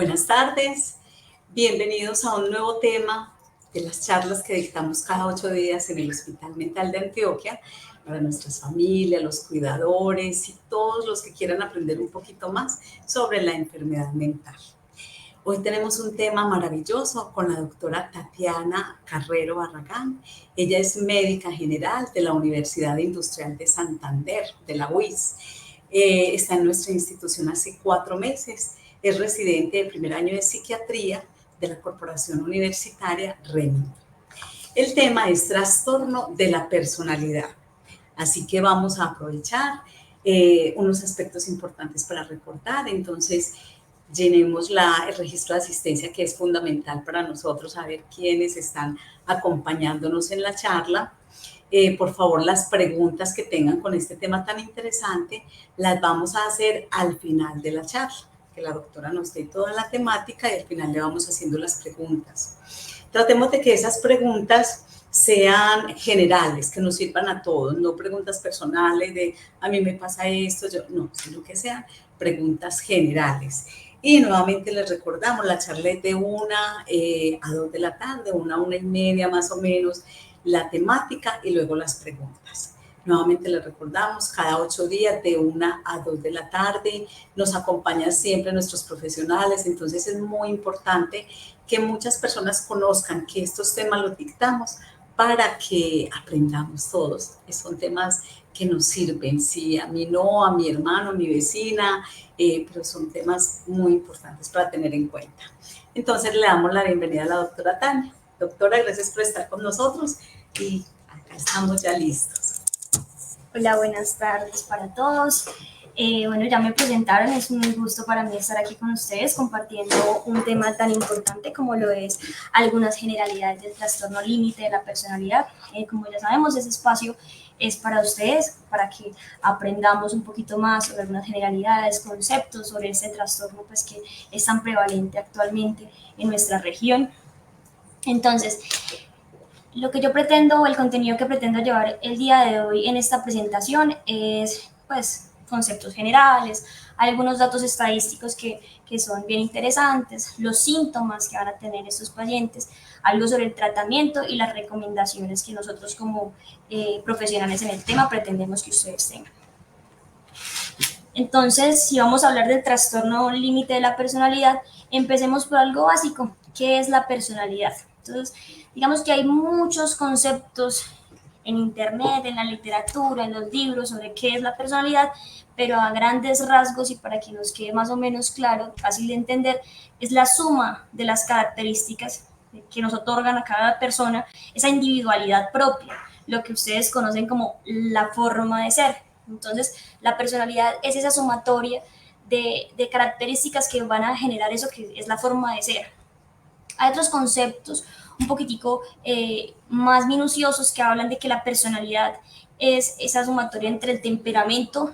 Buenas tardes, bienvenidos a un nuevo tema de las charlas que dictamos cada 8 días en el Hospital Mental de Antioquia para nuestras familias, los cuidadores y todos los que quieran aprender un poquito más sobre la enfermedad mental. Hoy tenemos un tema maravilloso con la doctora Tatiana Carrero Barragán. Ella es médica general de la Universidad Industrial de Santander, de la UIS. Está en nuestra institución hace 4 meses. Es residente de primer año de psiquiatría de la Corporación Universitaria REMI. El tema es trastorno de la personalidad. Así que vamos a aprovechar unos aspectos importantes para recordar. Entonces, llenemos el registro de asistencia, que es fundamental para nosotros saber quiénes están acompañándonos en la charla. Por favor, las preguntas que tengan con este tema tan interesante las vamos a hacer al final de la charla, que la doctora nos dé toda la temática y al final le vamos haciendo las preguntas. Tratemos de que esas preguntas sean generales, que nos sirvan a todos, no preguntas personales de a mí me pasa esto, no, sino que sean preguntas generales. Y nuevamente les recordamos, la charla es de 1 a 2 de la tarde, 1 a 1:30 más o menos, la temática y luego las preguntas. Nuevamente les recordamos, cada 8 días de 1 a 2 de la tarde, nos acompañan siempre nuestros profesionales, entonces es muy importante que muchas personas conozcan que estos temas los dictamos para que aprendamos todos. Son temas que nos sirven, sí, a mí no, a mi hermano, a mi vecina, pero son temas muy importantes para tener en cuenta. Entonces le damos la bienvenida a la doctora Tania. Doctora, gracias por estar con nosotros y acá estamos ya listos. Hola, buenas tardes para todos. Bueno, ya me presentaron, es un gusto para mí estar aquí con ustedes compartiendo un tema tan importante como lo es algunas generalidades del trastorno límite de la personalidad. Como ya sabemos, ese espacio es para ustedes, para que aprendamos un poquito más sobre algunas generalidades, conceptos sobre ese trastorno pues, que es tan prevalente actualmente en nuestra región. Entonces, lo que yo pretendo, el contenido que pretendo llevar el día de hoy en esta presentación es, pues, conceptos generales, algunos datos estadísticos que son bien interesantes, los síntomas que van a tener estos pacientes, algo sobre el tratamiento y las recomendaciones que nosotros como profesionales en el tema pretendemos que ustedes tengan. Entonces, si vamos a hablar del trastorno límite de la personalidad, empecemos por algo básico, ¿qué es la personalidad? Entonces, digamos que hay muchos conceptos en internet, en la literatura, en los libros sobre qué es la personalidad, pero a grandes rasgos y para que nos quede más o menos claro, fácil de entender, es la suma de las características que nos otorgan a cada persona esa individualidad propia, lo que ustedes conocen como la forma de ser. Entonces, la personalidad es esa sumatoria de características que van a generar eso que es la forma de ser. Hay otros conceptos un poquitico más minuciosos que hablan de que la personalidad es esa sumatoria entre el temperamento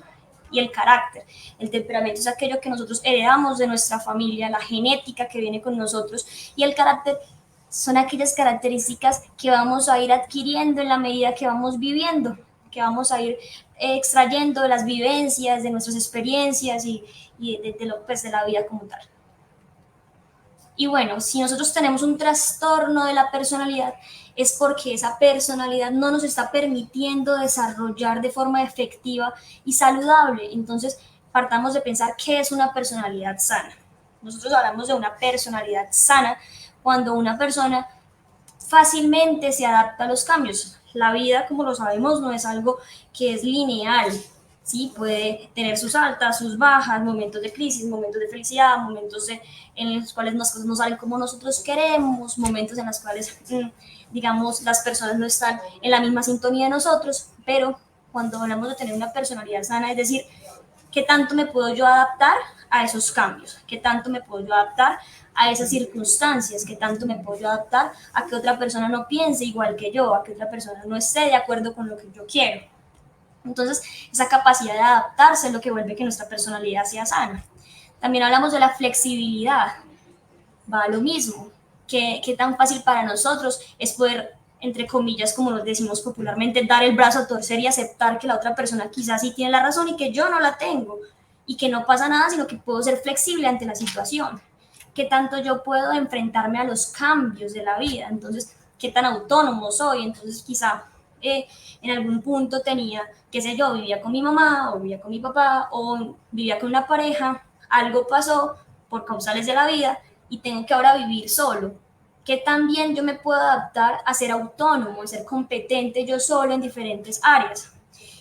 y el carácter. El temperamento es aquello que nosotros heredamos de nuestra familia, la genética que viene con nosotros, y el carácter son aquellas características que vamos a ir adquiriendo en la medida que vamos viviendo, que vamos a ir extrayendo de las vivencias, de nuestras experiencias y de la vida como tal. Y bueno, si nosotros tenemos un trastorno de la personalidad, es porque esa personalidad no nos está permitiendo desarrollar de forma efectiva y saludable. Entonces, partamos de pensar qué es una personalidad sana. Nosotros hablamos de una personalidad sana cuando una persona fácilmente se adapta a los cambios. La vida, como lo sabemos, no es algo que es lineal. ¿Sí? Puede tener sus altas, sus bajas, momentos de crisis, momentos de felicidad, momentos en los cuales las cosas no salen como nosotros queremos, momentos en los cuales, digamos, las personas no están en la misma sintonía de nosotros, pero cuando hablamos de tener una personalidad sana, es decir, ¿qué tanto me puedo yo adaptar a esos cambios? ¿Qué tanto me puedo yo adaptar a esas circunstancias? ¿Qué tanto me puedo yo adaptar a que otra persona no piense igual que yo, a que otra persona no esté de acuerdo con lo que yo quiero? Entonces, esa capacidad de adaptarse es lo que vuelve que nuestra personalidad sea sana. También hablamos de la flexibilidad. Va a lo mismo. ¿Qué tan fácil para nosotros es poder, entre comillas, como nos decimos popularmente, dar el brazo a torcer y aceptar que la otra persona quizás sí tiene la razón y que yo no la tengo? Y que no pasa nada, sino que puedo ser flexible ante la situación. qué tanto yo puedo enfrentarme a los cambios de la vida, entonces, qué tan autónomo soy, entonces quizá en algún punto tenía, qué sé yo, vivía con mi mamá o vivía con mi papá o vivía con una pareja, algo pasó por causales de la vida y tengo que ahora vivir solo. ¿Qué tan bien yo me puedo adaptar a ser autónomo, a ser competente yo solo en diferentes áreas?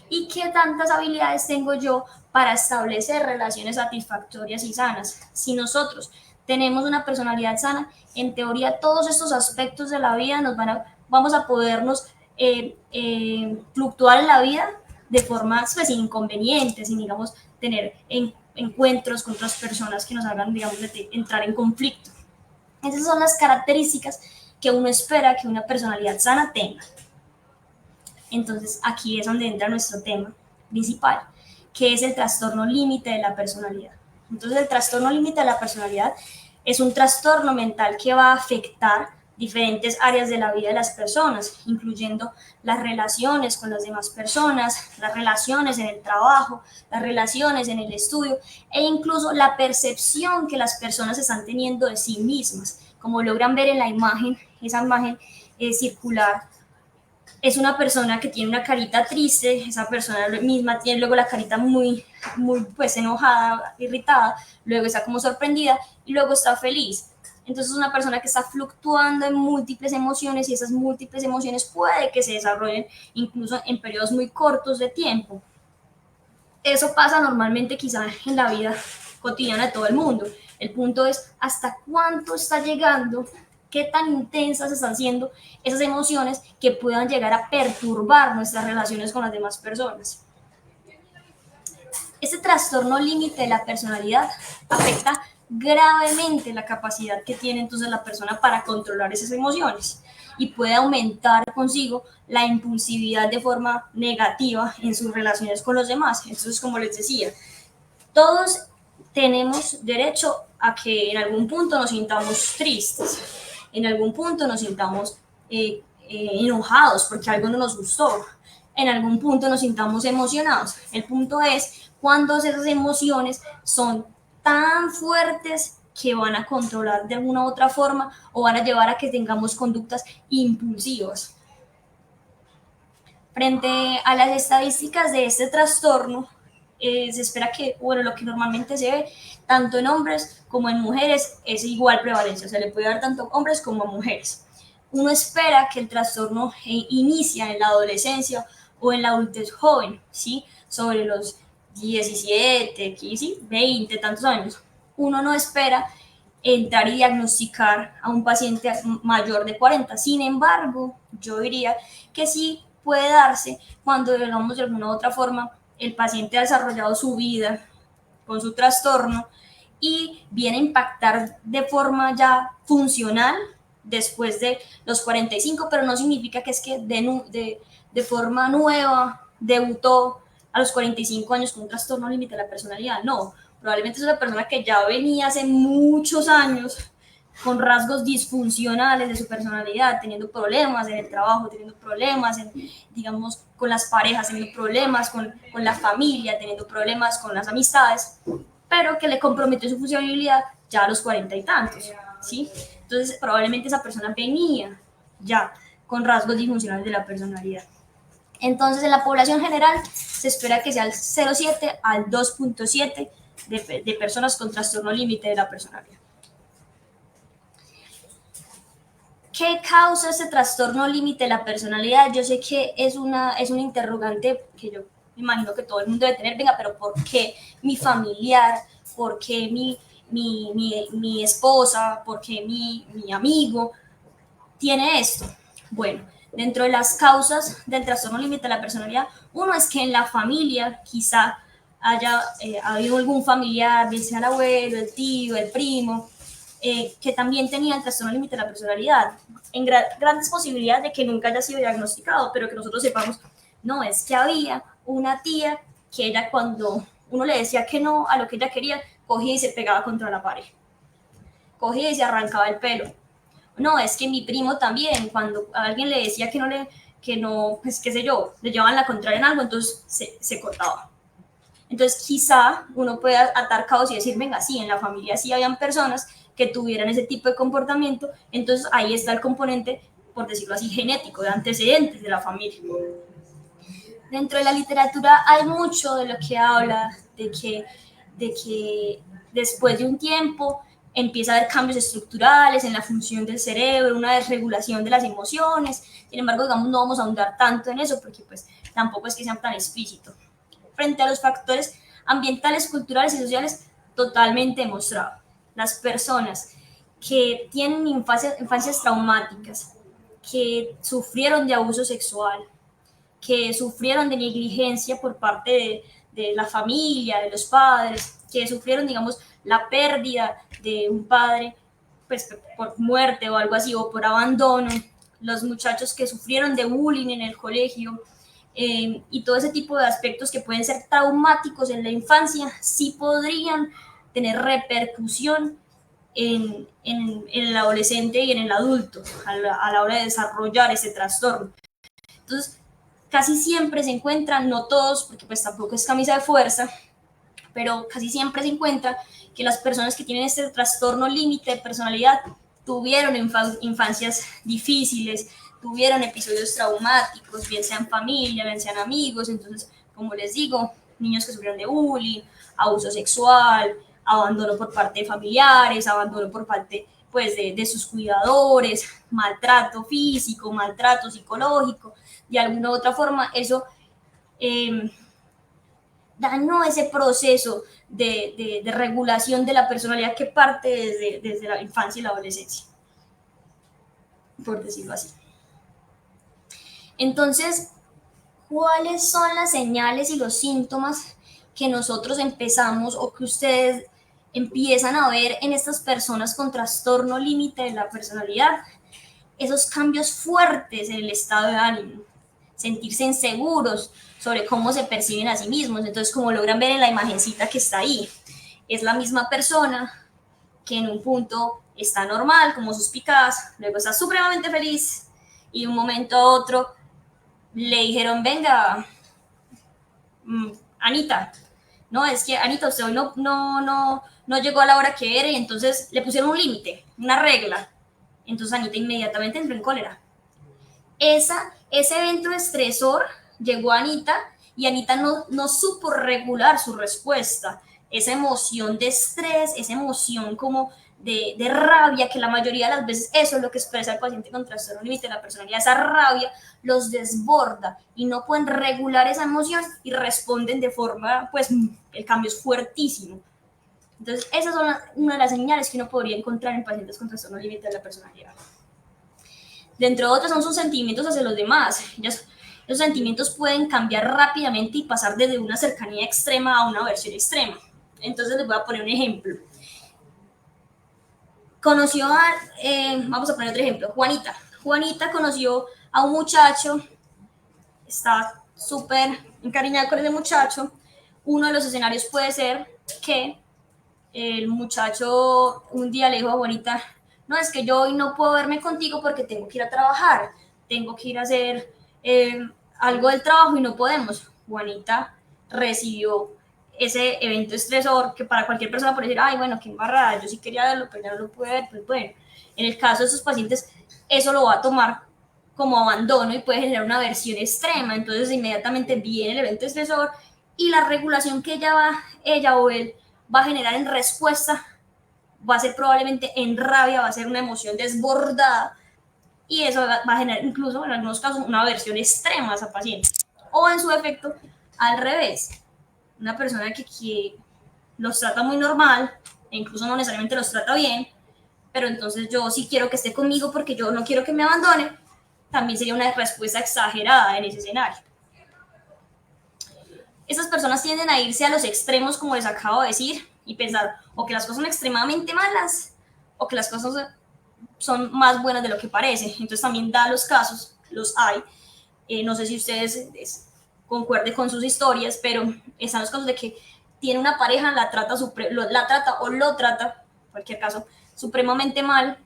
¿Y qué tantas habilidades tengo yo para establecer relaciones satisfactorias y sanas? Si nosotros tenemos una personalidad sana, en teoría todos estos aspectos de la vida vamos a podernos fluctuar en la vida de formas pues, sin inconvenientes, sin digamos tener encuentros con otras personas que nos hagan digamos entrar en conflicto. Esas son las características que uno espera que una personalidad sana tenga. Entonces aquí es donde entra nuestro tema principal, que es el trastorno límite de la personalidad. Entonces el trastorno límite de la personalidad es un trastorno mental que va a afectar diferentes áreas de la vida de las personas, incluyendo las relaciones con las demás personas, las relaciones en el trabajo, las relaciones en el estudio e incluso la percepción que las personas están teniendo de sí mismas. Como logran ver en la imagen, esa imagen circular es una persona que tiene una carita triste, esa persona misma tiene luego la carita muy pues enojada, irritada, luego está como sorprendida y luego está feliz. Entonces es una persona que está fluctuando en múltiples emociones y esas múltiples emociones puede que se desarrollen incluso en periodos muy cortos de tiempo. Eso pasa normalmente quizá en la vida cotidiana de todo el mundo. El punto es hasta cuánto está llegando, qué tan intensas están siendo esas emociones que puedan llegar a perturbar nuestras relaciones con las demás personas. Este trastorno límite de la personalidad afecta gravemente la capacidad que tiene entonces la persona para controlar esas emociones y puede aumentar consigo la impulsividad de forma negativa en sus relaciones con los demás. Entonces, como les decía, todos tenemos derecho a que en algún punto nos sintamos tristes, en algún punto nos sintamos enojados porque algo no nos gustó, en algún punto nos sintamos emocionados. El punto es cuando esas emociones son tan fuertes que van a controlar de alguna u otra forma o van a llevar a que tengamos conductas impulsivas. Frente a las estadísticas de este trastorno, se espera que, bueno, lo que normalmente se ve, tanto en hombres como en mujeres, es igual prevalencia, se le puede dar tanto a hombres como a mujeres. Uno espera que el trastorno inicia en la adolescencia o en la adultez joven, ¿sí? Sobre los 17, 15, 20, tantos años. Uno no espera entrar y diagnosticar a un paciente mayor de 40. Sin embargo, yo diría que sí puede darse cuando, digamos, de alguna u otra forma, el paciente ha desarrollado su vida con su trastorno y viene a impactar de forma ya funcional después de los 45, pero no significa que es que de forma nueva debutó a los 45 años con un trastorno límite de la personalidad. No, probablemente es una persona que ya venía hace muchos años con rasgos disfuncionales de su personalidad, teniendo problemas en el trabajo, teniendo problemas, digamos, con las parejas, teniendo problemas con la familia, teniendo problemas con las amistades, pero que le comprometió su funcionalidad ya a los 40 y tantos, ¿sí? Entonces, probablemente esa persona venía ya con rasgos disfuncionales de la personalidad. Entonces, en la población general se espera que sea el 0,7 al 2,7 de personas con trastorno límite de la personalidad. ¿Qué causa ese trastorno límite de la personalidad? Yo sé que es un interrogante que yo me imagino que todo el mundo debe tener. Venga, pero ¿por qué mi familiar? ¿Por qué mi esposa? ¿Por qué mi amigo tiene esto? Bueno, dentro de las causas del trastorno límite de la personalidad, uno es que en la familia quizá haya habido algún familiar, bien sea el abuelo, el tío, el primo, que también tenía el trastorno límite de la personalidad, en grandes posibilidades de que nunca haya sido diagnosticado, pero que nosotros sepamos, no, es que había una tía que ella cuando uno le decía que no a lo que ella quería, cogía y se pegaba contra la pared, cogía y se arrancaba el pelo. No, es que mi primo también, cuando a alguien le decía que no, pues qué sé yo, le llevaban la contraria en algo, entonces se cortaba. Entonces, quizá uno puede atar cabos y decir, venga, sí, en la familia sí habían personas que tuvieran ese tipo de comportamiento, entonces ahí está el componente, por decirlo así, genético, de antecedentes de la familia. Dentro de la literatura hay mucho de lo que habla de que después de un tiempo empieza a haber cambios estructurales en la función del cerebro, una desregulación de las emociones. Sin embargo, digamos, no vamos a ahondar tanto en eso porque pues tampoco es que sea tan explícito. Frente a los factores ambientales, culturales y sociales, totalmente demostrado. Las personas que tienen infancias traumáticas, que sufrieron de abuso sexual, que sufrieron de negligencia por parte de la familia, de los padres, que sufrieron, digamos, la pérdida de un padre pues, por muerte o algo así, o por abandono, los muchachos que sufrieron de bullying en el colegio, y todo ese tipo de aspectos que pueden ser traumáticos en la infancia, sí podrían tener repercusión en el adolescente y en el adulto a la hora de desarrollar ese trastorno. Entonces, casi siempre se encuentran, no todos, porque pues tampoco es camisa de fuerza, pero casi siempre se encuentra que las personas que tienen este trastorno límite de personalidad tuvieron infancias difíciles, tuvieron episodios traumáticos, bien sean familia, bien sean amigos. Entonces, como les digo, niños que sufrieron de bullying, abuso sexual, abandono por parte de familiares, abandono por parte pues de sus cuidadores, maltrato físico, maltrato psicológico, de alguna u otra forma, eso eh, dañó ese proceso de regulación de la personalidad que parte desde la infancia y la adolescencia, por decirlo así. Entonces, ¿cuáles son las señales y los síntomas que nosotros empezamos o que ustedes empiezan a ver en estas personas con trastorno límite de la personalidad? Esos cambios fuertes en el estado de ánimo, sentirse inseguros sobre cómo se perciben a sí mismos. Entonces, como logran ver en la imagencita que está ahí, es la misma persona que en un punto está normal, como suspicaz, luego está supremamente feliz y de un momento a otro le dijeron, venga, Anita, no, es que Anita, usted hoy no llegó a la hora que era y entonces le pusieron un límite, una regla. Entonces Anita inmediatamente entró en cólera. Ese evento estresor llegó a Anita y Anita no supo regular su respuesta. Esa emoción de estrés, esa emoción como de rabia, que la mayoría de las veces eso es lo que expresa el paciente con trastorno límite de la personalidad, esa rabia los desborda y no pueden regular esa emoción y responden de forma, pues el cambio es fuertísimo. Entonces, esas son una de las señales que uno podría encontrar en pacientes con trastorno límite de la personalidad. Dentro de otros son sus sentimientos hacia los demás. Los sentimientos pueden cambiar rápidamente y pasar desde una cercanía extrema a una aversión extrema. Entonces les voy a poner un ejemplo. Vamos a poner otro ejemplo, Juanita. Juanita conoció a un muchacho, está súper encariñada con ese muchacho. Uno de los escenarios puede ser que el muchacho un día le dijo a Juanita, no, es que yo hoy no puedo verme contigo porque tengo que ir a trabajar, tengo que ir a hacer algo del trabajo y no podemos. Juanita recibió ese evento estresor que para cualquier persona puede decir, ay, bueno, qué embarrada, yo sí quería verlo, pero ya no lo pude ver, pues bueno. En el caso de esos pacientes, eso lo va a tomar como abandono y puede generar una aversión extrema. Entonces, inmediatamente viene el evento estresor y la regulación que ella o él va a generar en respuesta va a ser probablemente en rabia, va a ser una emoción desbordada y eso va a generar incluso en algunos casos una aversión extrema a esa paciente. O en su efecto, al revés, una persona que los trata muy normal e incluso no necesariamente los trata bien, pero entonces yo sí quiero que esté conmigo porque yo no quiero que me abandone, también sería una respuesta exagerada en ese escenario. Esas personas tienden a irse a los extremos, como les acabo de decir, y pensar o que las cosas son extremadamente malas o que las cosas son más buenas de lo que parece. Entonces también da los casos, los hay. No sé si ustedes concuerden con sus historias, pero están los casos de que tiene una pareja, la trata o lo trata, en cualquier caso, supremamente mal,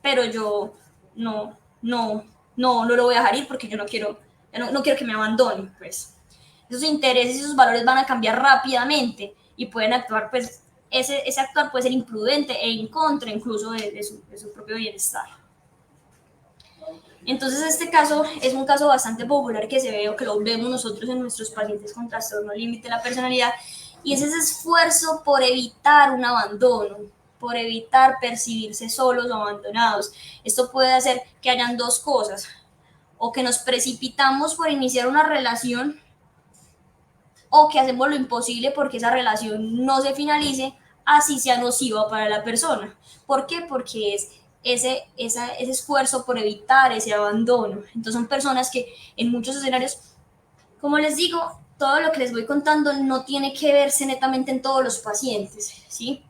pero yo no lo voy a dejar ir porque yo no quiero que me abandone, pues. esos intereses y esos valores van a cambiar rápidamente y pueden actuar, pues ese actuar puede ser imprudente e en contra incluso de su propio bienestar. Entonces este caso es un caso bastante popular que se ve o que lo vemos nosotros en nuestros pacientes con trastorno límite de la personalidad, y es ese esfuerzo por evitar un abandono, por evitar percibirse solos o abandonados. Esto puede hacer que hayan dos cosas: o que nos precipitamos por iniciar una relación, o que hacemos lo imposible porque esa relación no se finalice, así sea nociva para la persona. ¿Por qué? Porque es ese esfuerzo por evitar ese abandono. Entonces son personas que en muchos escenarios, como les digo, todo lo que les voy contando no tiene que verse netamente en todos los pacientes, ¿sí?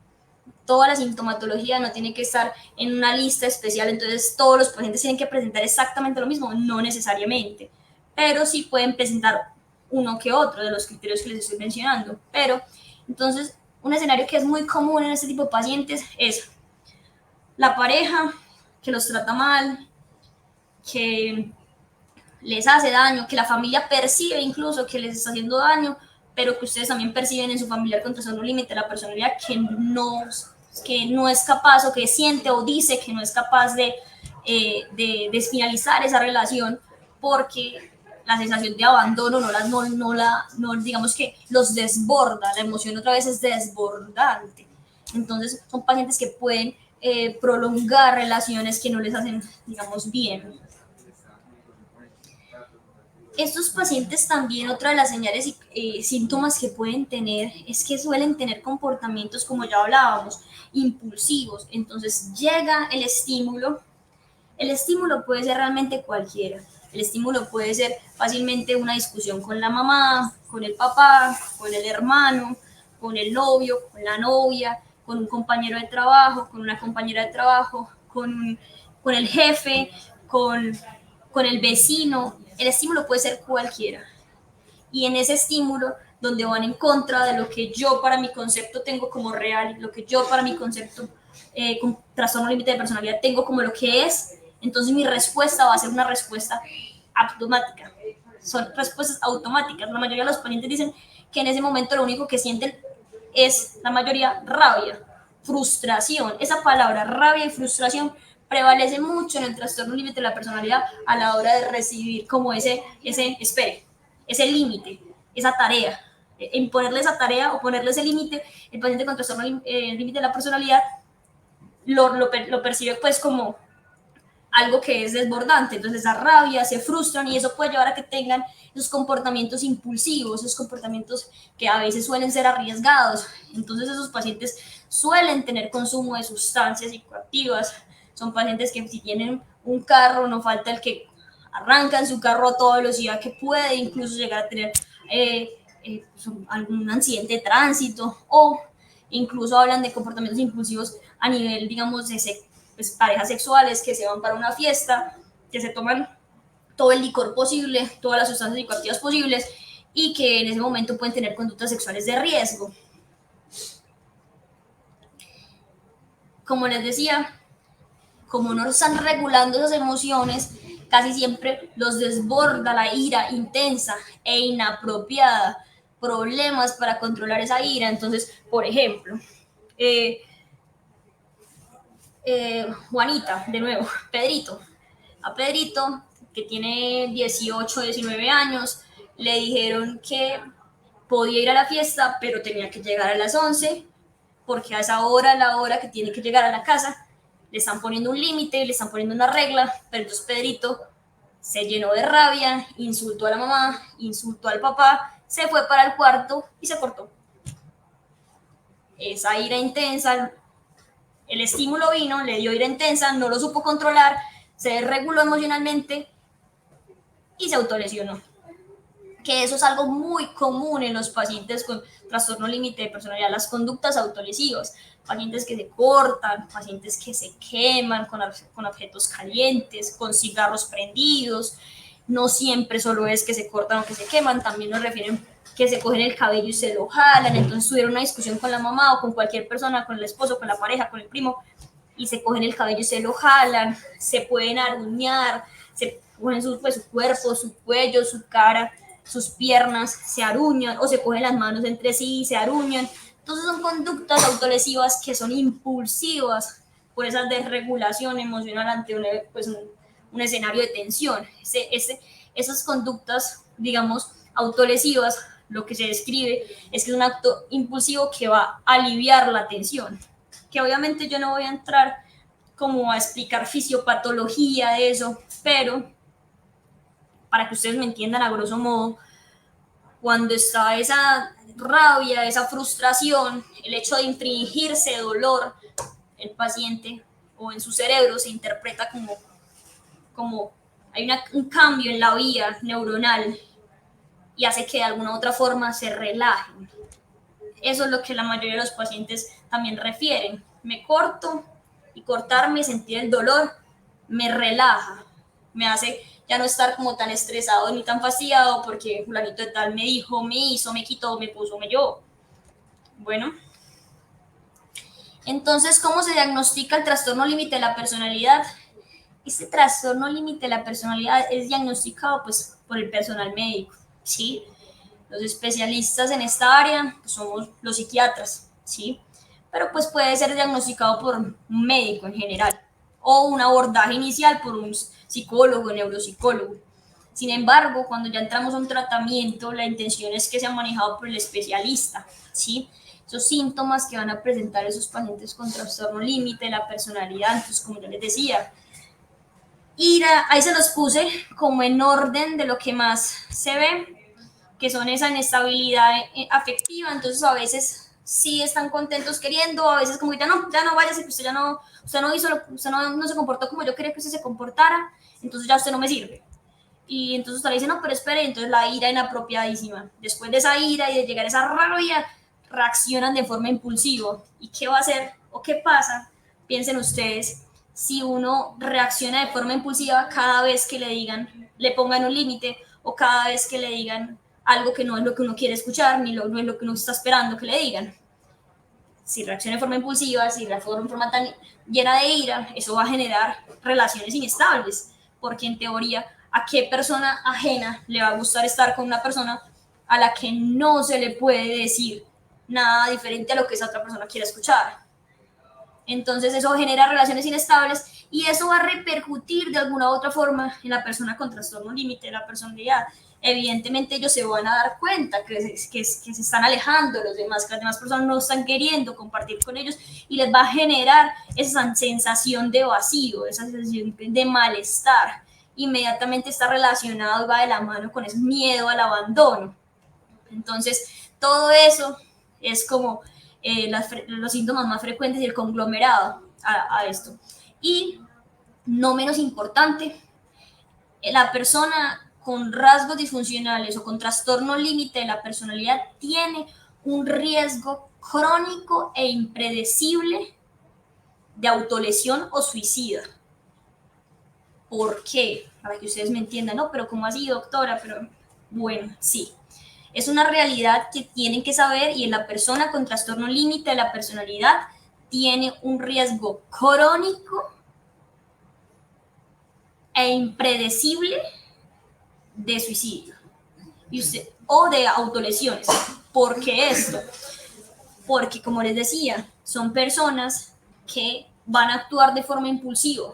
Toda la sintomatología no tiene que estar en una lista especial, entonces todos los pacientes tienen que presentar exactamente lo mismo, no necesariamente, pero sí pueden presentar uno que otro de los criterios que les estoy mencionando. Pero entonces un escenario que es muy común en este tipo de pacientes es la pareja que los trata mal, que les hace daño, que la familia percibe incluso que les está haciendo daño, pero que ustedes también perciben en su familiar con trastorno límite la personalidad que no es capaz, o que siente o dice que no es capaz de finalizar esa relación porque la sensación de abandono digamos que los desborda, la emoción otra vez es desbordante. Entonces son pacientes que pueden prolongar relaciones que no les hacen, digamos, bien. Estos pacientes también, otra de las señales y síntomas que pueden tener es que suelen tener comportamientos, como ya hablábamos, impulsivos. Entonces llega el estímulo puede ser realmente cualquiera. El estímulo puede ser fácilmente una discusión con la mamá, con el papá, con el hermano, con el novio, con la novia, con un compañero de trabajo, con una compañera de trabajo, con el jefe, con el vecino. El estímulo puede ser cualquiera. Y en ese estímulo, donde van en contra de lo que yo para mi concepto tengo como real, lo que yo para mi concepto con trastorno límite de personalidad tengo como lo que es, entonces mi respuesta va a ser una respuesta automática. Son respuestas automáticas. La mayoría de los pacientes dicen que en ese momento lo único que sienten es, la mayoría, rabia, frustración. Esa palabra, rabia y frustración, prevalece mucho en el trastorno límite de la personalidad a la hora de recibir como ese límite, esa tarea. Imponerle esa tarea o ponerle ese límite, el paciente con trastorno límite de la personalidad lo percibe pues como algo que es desbordante, entonces da rabia, se frustran, y eso puede llevar a que tengan esos comportamientos impulsivos, esos comportamientos que a veces suelen ser arriesgados. Entonces esos pacientes suelen tener consumo de sustancias psicoactivas. Son pacientes que si tienen un carro, no falta el que arrancan su carro a toda velocidad, que puede incluso llegar a tener algún accidente de tránsito, o incluso hablan de comportamientos impulsivos a nivel, digamos, de pues, parejas sexuales que se van para una fiesta, que se toman todo el licor posible, todas las sustancias psicoactivas posibles, y que en ese momento pueden tener conductas sexuales de riesgo. Como les decía, como no están regulando esas emociones, casi siempre los desborda la ira intensa e inapropiada, problemas para controlar esa ira. Entonces, por ejemplo, Juanita, de nuevo, Pedrito. A Pedrito, que tiene 18, 19 años, le dijeron que podía ir a la fiesta, pero tenía que llegar a las 11, porque a esa hora, la hora que tiene que llegar a la casa, le están poniendo un límite, le están poniendo una regla. Pero entonces Pedrito se llenó de rabia, insultó a la mamá, insultó al papá, se fue para el cuarto y se cortó. Esa ira intensa, el estímulo vino, le dio ira intensa, no lo supo controlar, se desreguló emocionalmente y se autolesionó. Que eso es algo muy común en los pacientes con trastorno límite de personalidad, las conductas autolesivas, pacientes que se cortan, pacientes que se queman con objetos calientes, con cigarros prendidos. No siempre solo es que se cortan o que se queman, también nos refieren que se cogen el cabello y se lo jalan. Entonces tuvieron una discusión con la mamá o con cualquier persona, con el esposo, con la pareja, con el primo, y se cogen el cabello y se lo jalan, se pueden aruñar, se cogen su cuerpo, su cuello, su cara. sus piernas se aruñan o se cogen las manos entre sí y se aruñan. Entonces son conductas autolesivas que son impulsivas por esa desregulación emocional ante un escenario de tensión. Esas conductas, digamos, autolesivas, lo que se describe es que es un acto impulsivo que va a aliviar la tensión. Que obviamente yo no voy a entrar como a explicar fisiopatología de eso, pero para que ustedes me entiendan a grosso modo, cuando está esa rabia, esa frustración, el hecho de infringirse dolor, el paciente o en su cerebro se interpreta como hay un cambio en la vía neuronal y hace que de alguna u otra forma se relajen. Eso es lo que la mayoría de los pacientes también refieren. Me corto y cortarme, sentir el dolor, me relaja, me hace ya no estar como tan estresado ni tan fastidiado porque fulanito de tal me dijo, me hizo, me quitó, me puso, me llevó. Bueno, entonces, ¿cómo se diagnostica el trastorno límite de la personalidad? Este trastorno límite de la personalidad es diagnosticado pues por el personal médico, ¿sí? Los especialistas en esta área pues, somos los psiquiatras, ¿sí? Pero pues puede ser diagnosticado por un médico en general o un abordaje inicial por un psicólogo, neuropsicólogo. Sin embargo, cuando ya entramos a un tratamiento, la intención es que sea manejado por el especialista, ¿sí? Esos síntomas que van a presentar esos pacientes con trastorno límite de la personalidad, entonces como yo les decía, ira, ahí se los puse como en orden de lo que más se ve, que son esa inestabilidad afectiva, entonces a veces sí están contentos queriendo, a veces como que ya no váyase, que usted usted no hizo, usted no se comportó como yo quería que usted se comportara, entonces ya usted no me sirve. Y entonces usted le dice, no, pero espere, entonces la ira inapropiadísima. Después de esa ira y de llegar a esa rabia, reaccionan de forma impulsiva. ¿Y qué va a hacer o qué pasa? Piensen ustedes, si uno reacciona de forma impulsiva cada vez que le digan, le pongan un límite o cada vez que le digan algo que no es lo que uno quiere escuchar ni no es lo que uno está esperando que le digan. Si reacciona de forma impulsiva, si reacciona de forma tan llena de ira, eso va a generar relaciones inestables, porque en teoría, ¿a qué persona ajena le va a gustar estar con una persona a la que no se le puede decir nada diferente a lo que esa otra persona quiere escuchar? Entonces eso genera relaciones inestables y eso va a repercutir de alguna u otra forma en la persona con trastorno límite de la personalidad. Evidentemente ellos se van a dar cuenta que se están alejando de los demás, que las demás personas no están queriendo compartir con ellos y les va a generar esa sensación de vacío, esa sensación de malestar. Inmediatamente está relacionado y va de la mano con ese miedo al abandono. Entonces todo eso es como los síntomas más frecuentes y el conglomerado a esto. Y no menos importante, la persona con rasgos disfuncionales o con trastorno límite de la personalidad tiene un riesgo crónico e impredecible de autolesión o suicida. ¿Por qué? Para que ustedes me entiendan, ¿no? Pero ¿cómo así, doctora? Pero bueno, sí. Es una realidad que tienen que saber y en la persona con trastorno límite de la personalidad tiene un riesgo crónico e impredecible de suicidio o de autolesiones. ¿Por qué esto? Porque, como les decía, son personas que van a actuar de forma impulsiva.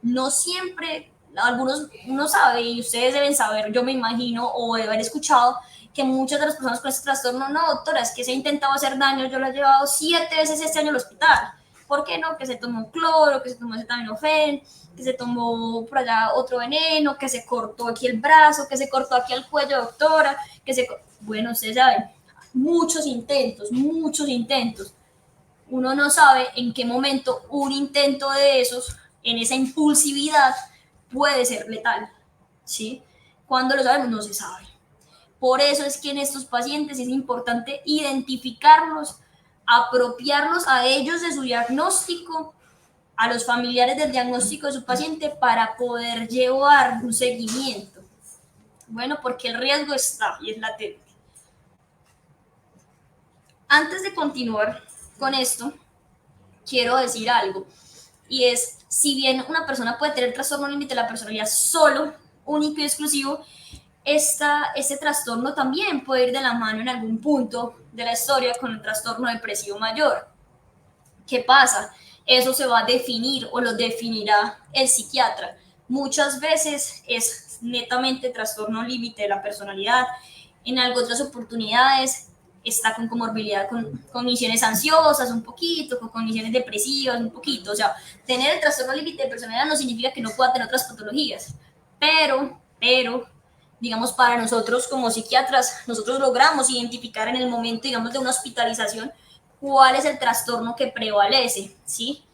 No siempre, algunos uno sabe y ustedes deben saber, yo me imagino, o deben haber escuchado, que muchas de las personas con este trastorno, no, doctora, es que se ha intentado hacer daño, yo lo he llevado 7 veces este año al hospital. ¿Por qué no? Que se tomó cloro, que se tomó acetaminofén, que se tomó por allá otro veneno, que se cortó aquí el brazo, que se cortó aquí el cuello, doctora, bueno, ustedes saben, muchos intentos, muchos intentos. Uno no sabe en qué momento un intento de esos, en esa impulsividad, puede ser letal, ¿sí? ¿Cuándo lo sabemos? No se sabe. Por eso es que en estos pacientes es importante identificarlos, apropiarlos a ellos de su diagnóstico, a los familiares del diagnóstico de su paciente para poder llevar un seguimiento. Bueno, porque el riesgo está y es latente. Antes de continuar con esto, quiero decir algo, y es, si bien una persona puede tener trastorno límite de la personalidad solo, único y exclusivo, este trastorno también puede ir de la mano en algún punto de la historia con el trastorno depresivo mayor. ¿Qué pasa? Eso se va a definir o lo definirá el psiquiatra. Muchas veces es netamente trastorno límite de la personalidad. En otras oportunidades está con comorbilidad, con condiciones ansiosas un poquito, con condiciones depresivas un poquito. O sea, tener el trastorno límite de personalidad no significa que no pueda tener otras patologías. Pero, digamos, para nosotros como psiquiatras, nosotros logramos identificar en el momento, digamos, de una hospitalización cuál es el trastorno que prevalece, ¿sí?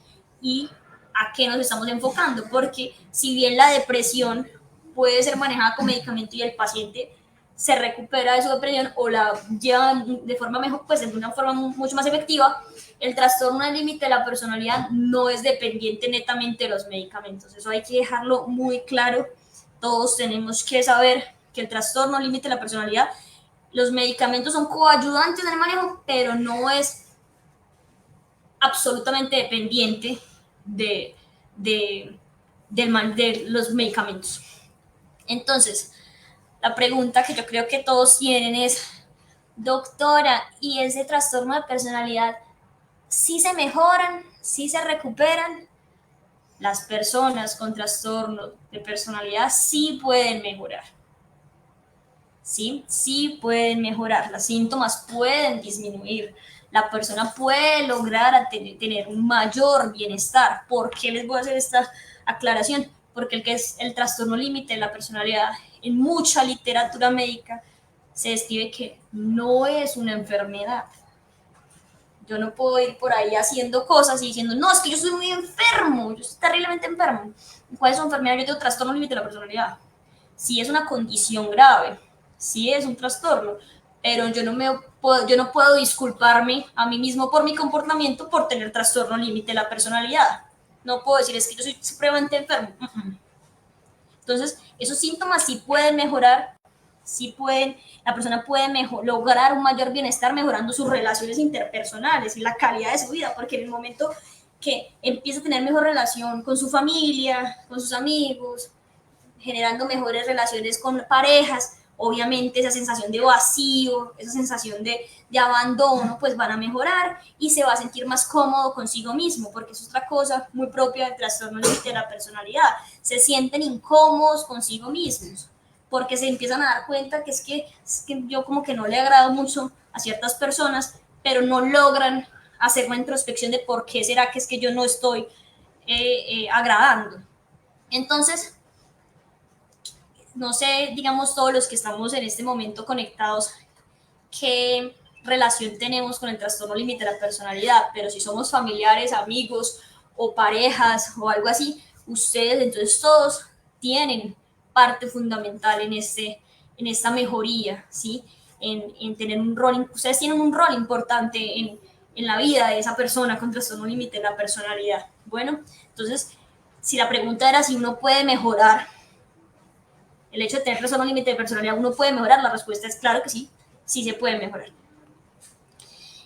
Y a qué nos estamos enfocando, porque si bien la depresión puede ser manejada con medicamento y el paciente se recupera de su depresión o la lleva de forma mejor, pues de una forma mucho más efectiva, el trastorno del límite de la personalidad no es dependiente netamente de los medicamentos. Eso hay que dejarlo muy claro. Todos tenemos que saber que el trastorno límite de la personalidad, los medicamentos son coayudantes en el manejo, pero no es absolutamente dependiente de, de, de los medicamentos. Entonces, la pregunta que yo creo que todos tienen es, doctora, ¿y ese trastorno de personalidad sí se mejoran, sí se recuperan? Las personas con trastorno de personalidad sí pueden mejorar. Sí pueden mejorar, los síntomas pueden disminuir, la persona puede lograr tener un mayor bienestar. ¿Por qué les voy a hacer esta aclaración? Porque el que es el trastorno límite de la personalidad, en mucha literatura médica se describe que no es una enfermedad. Yo no puedo ir por ahí haciendo cosas y diciendo, no, es que yo soy muy enfermo, yo estoy terriblemente enfermo. ¿Cuál es su enfermedad? Yo tengo trastorno límite de la personalidad. Sí es una condición grave, sí es un trastorno, pero yo no puedo disculparme a mí mismo por mi comportamiento por tener trastorno límite de la personalidad. No puedo decir, es que yo soy supremamente enfermo. Entonces, esos síntomas sí pueden mejorar, sí pueden, la persona puede lograr un mayor bienestar mejorando sus relaciones interpersonales y la calidad de su vida, porque en el momento que empieza a tener mejor relación con su familia, con sus amigos, generando mejores relaciones con parejas, obviamente esa sensación de vacío, esa sensación de abandono, pues van a mejorar y se va a sentir más cómodo consigo mismo, porque es otra cosa muy propia del trastorno límite de la personalidad. Se sienten incómodos consigo mismos, porque se empiezan a dar cuenta que es que yo como que no le agrado mucho a ciertas personas, pero no logran hacer una introspección de por qué será que es que yo no estoy agradando. Entonces, no sé, digamos, todos los que estamos en este momento conectados, qué relación tenemos con el trastorno límite de la personalidad, pero si somos familiares, amigos o parejas o algo así, ustedes entonces todos tienen parte fundamental en esta mejoría, ¿sí? En tener un rol, ustedes tienen un rol importante en la vida de esa persona con trastorno límite de la personalidad. Bueno, entonces, si la pregunta era si uno puede mejorar el hecho de tener trastorno límite de personalidad, ¿uno puede mejorar? La respuesta es claro que sí, sí se puede mejorar.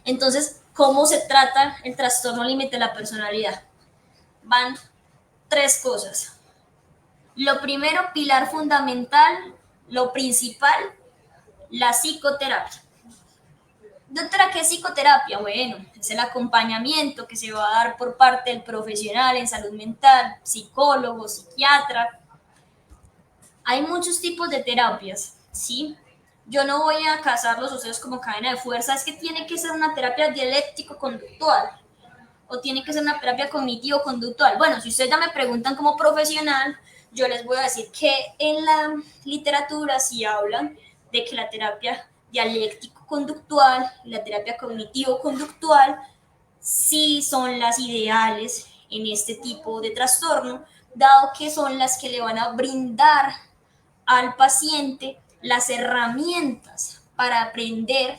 Entonces, ¿cómo se trata el trastorno límite de la personalidad? Van tres cosas. Lo primero, pilar fundamental, lo principal, la psicoterapia. Doctora, ¿qué es psicoterapia? Bueno, es el acompañamiento que se va a dar por parte del profesional en salud mental, psicólogo, psiquiatra. Hay muchos tipos de terapias, ¿sí? Yo no voy a casarlos ustedes como cadena de fuerza, es que tiene que ser una terapia dialéctico-conductual o tiene que ser una terapia cognitivo-conductual. Bueno, si ustedes ya me preguntan como profesional, yo les voy a decir que en la literatura sí hablan de que la terapia dialéctico-conductual y la terapia cognitivo-conductual sí son las ideales en este tipo de trastorno, dado que son las que le van a brindar al paciente las herramientas para aprender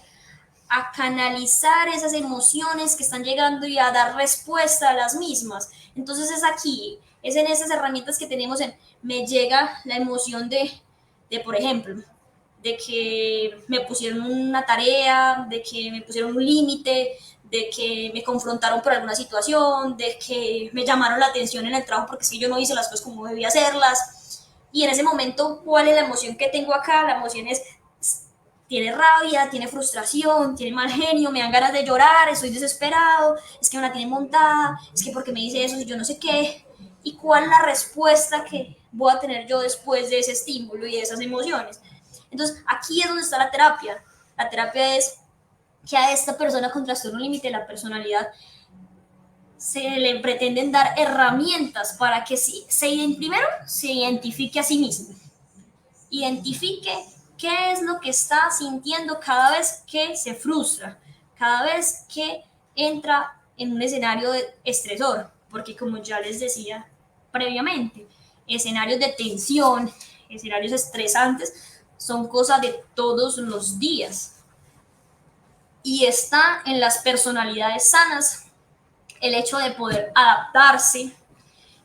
a canalizar esas emociones que están llegando y a dar respuesta a las mismas. Entonces es aquí, es en esas herramientas que tenemos me llega la emoción por ejemplo, de que me pusieron una tarea, de que me pusieron un límite, de que me confrontaron por alguna situación, de que me llamaron la atención en el trabajo porque si yo no hice las cosas como debía hacerlas. y en ese momento, ¿cuál es la emoción que tengo acá? La emoción es, tiene rabia, tiene frustración, tiene mal genio, me dan ganas de llorar, estoy desesperado, es que me la tiene montada, es que porque me dice eso y yo no sé qué. ¿Y cuál es la respuesta que voy a tener yo después de ese estímulo y de esas emociones? Entonces, aquí es donde está la terapia. La terapia es que a esta persona con trastorno límite de la personalidad se le pretenden dar herramientas para que primero se identifique a sí mismo, identifique qué es lo que está sintiendo cada vez que se frustra, cada vez que entra en un escenario de estresor, porque como ya les decía previamente, escenarios de tensión, escenarios estresantes, son cosas de todos los días. Y está en las personalidades sanas el hecho de poder adaptarse,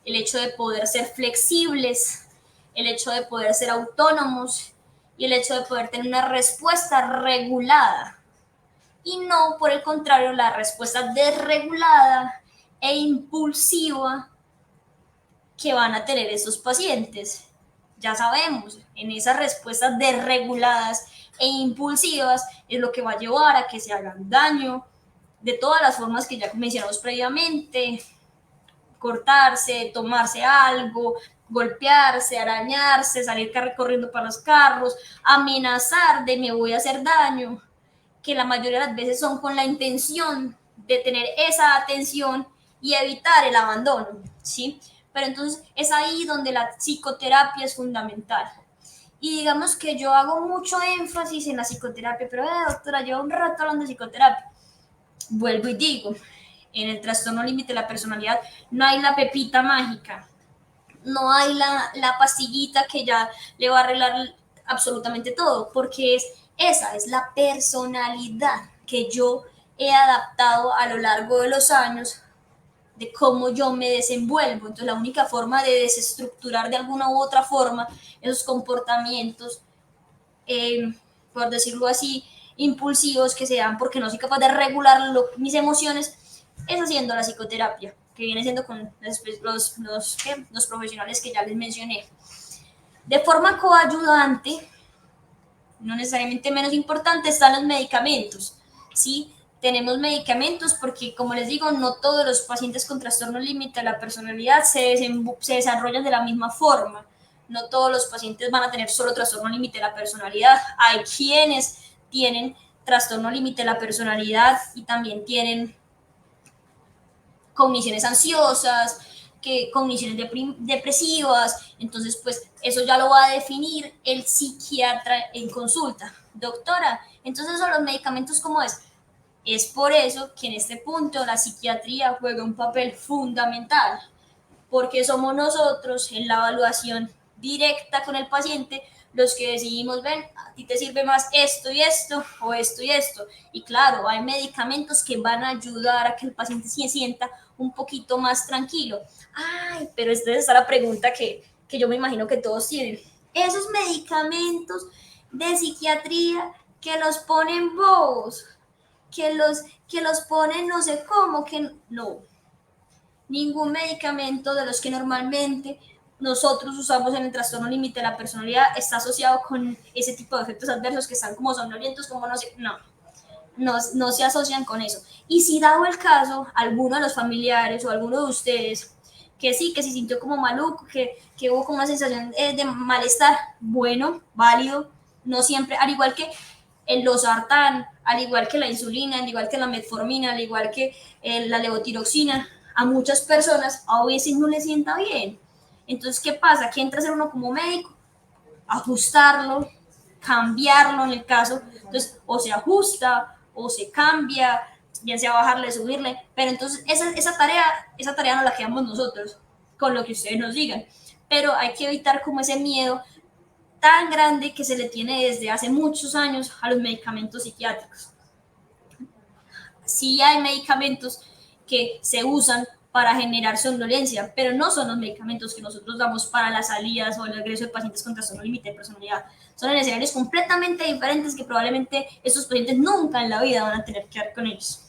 el hecho de poder ser flexibles, el hecho de poder ser autónomos y el hecho de poder tener una respuesta regulada y no, por el contrario, la respuesta desregulada e impulsiva que van a tener estos pacientes. Ya sabemos, en esas respuestas desreguladas e impulsivas es lo que va a llevar a que se hagan daño de todas las formas que ya mencionamos previamente: cortarse, tomarse algo, golpearse, arañarse, salir corriendo para los carros, amenazar de me voy a hacer daño, que la mayoría de las veces son con la intención de tener esa atención y evitar el abandono, ¿sí? Pero entonces es ahí donde la psicoterapia es fundamental. Y digamos que yo hago mucho énfasis en la psicoterapia, pero doctora, llevo un rato hablando de psicoterapia. Vuelvo y digo, en el trastorno límite de la personalidad no hay la pepita mágica, no hay la pastillita que ya le va a arreglar absolutamente todo, porque esa es la personalidad que yo he adaptado a lo largo de los años de cómo yo me desenvuelvo. Entonces la única forma de desestructurar de alguna u otra forma esos comportamientos, por decirlo así, impulsivos que se dan porque no soy capaz de regular mis emociones, es haciendo la psicoterapia, que viene siendo con los profesionales que ya les mencioné. De forma coayudante, no necesariamente menos importante, están los medicamentos, ¿sí? Tenemos medicamentos porque, como les digo, no todos los pacientes con trastorno límite de la personalidad se desarrollan de la misma forma. No todos los pacientes van a tener solo trastorno límite de la personalidad. Hay quienes tienen trastorno límite de la personalidad y también tienen cogniciones ansiosas, cogniciones depresivas. Entonces, pues eso ya lo va a definir el psiquiatra en consulta. Doctora, entonces son los medicamentos, ¿cómo es? Es por eso que en este punto la psiquiatría juega un papel fundamental, porque somos nosotros en la evaluación directa con el paciente los que decidimos, ven, a ti te sirve más esto y esto, o esto y esto. Y claro, hay medicamentos que van a ayudar a que el paciente se sienta un poquito más tranquilo. Ay, pero esta es la pregunta que yo me imagino que todos tienen. Esos medicamentos de psiquiatría que los ponen bobos, que los ponen no sé cómo, que no. Ningún medicamento de los que normalmente nosotros usamos en el trastorno límite de la personalidad está asociado con ese tipo de efectos adversos que están como somnolentos, como no sé, no se asocian con eso. Y si dado el caso, alguno de los familiares o alguno de ustedes que sí, que se sintió como maluco, que hubo como una sensación de malestar, bueno, válido, no siempre, al igual que el losartán, al igual que la insulina, al igual que la metformina, al igual que la levotiroxina, a muchas personas a veces no les sienta bien. Entonces, ¿qué pasa? Que entra a ser uno como médico, ajustarlo, cambiarlo en el caso. Entonces, o se ajusta o se cambia, bien sea bajarle, subirle, pero entonces esa tarea no la quedamos nosotros, con lo que ustedes nos digan. Pero hay que evitar como ese miedo tan grande que se le tiene desde hace muchos años a los medicamentos psiquiátricos. Sí hay medicamentos que se usan para generar somnolencia, pero no son los medicamentos que nosotros damos para las salidas o el regreso de pacientes con trastorno límite de personalidad. Son en escenarios completamente diferentes que probablemente estos pacientes nunca en la vida van a tener que ver con ellos.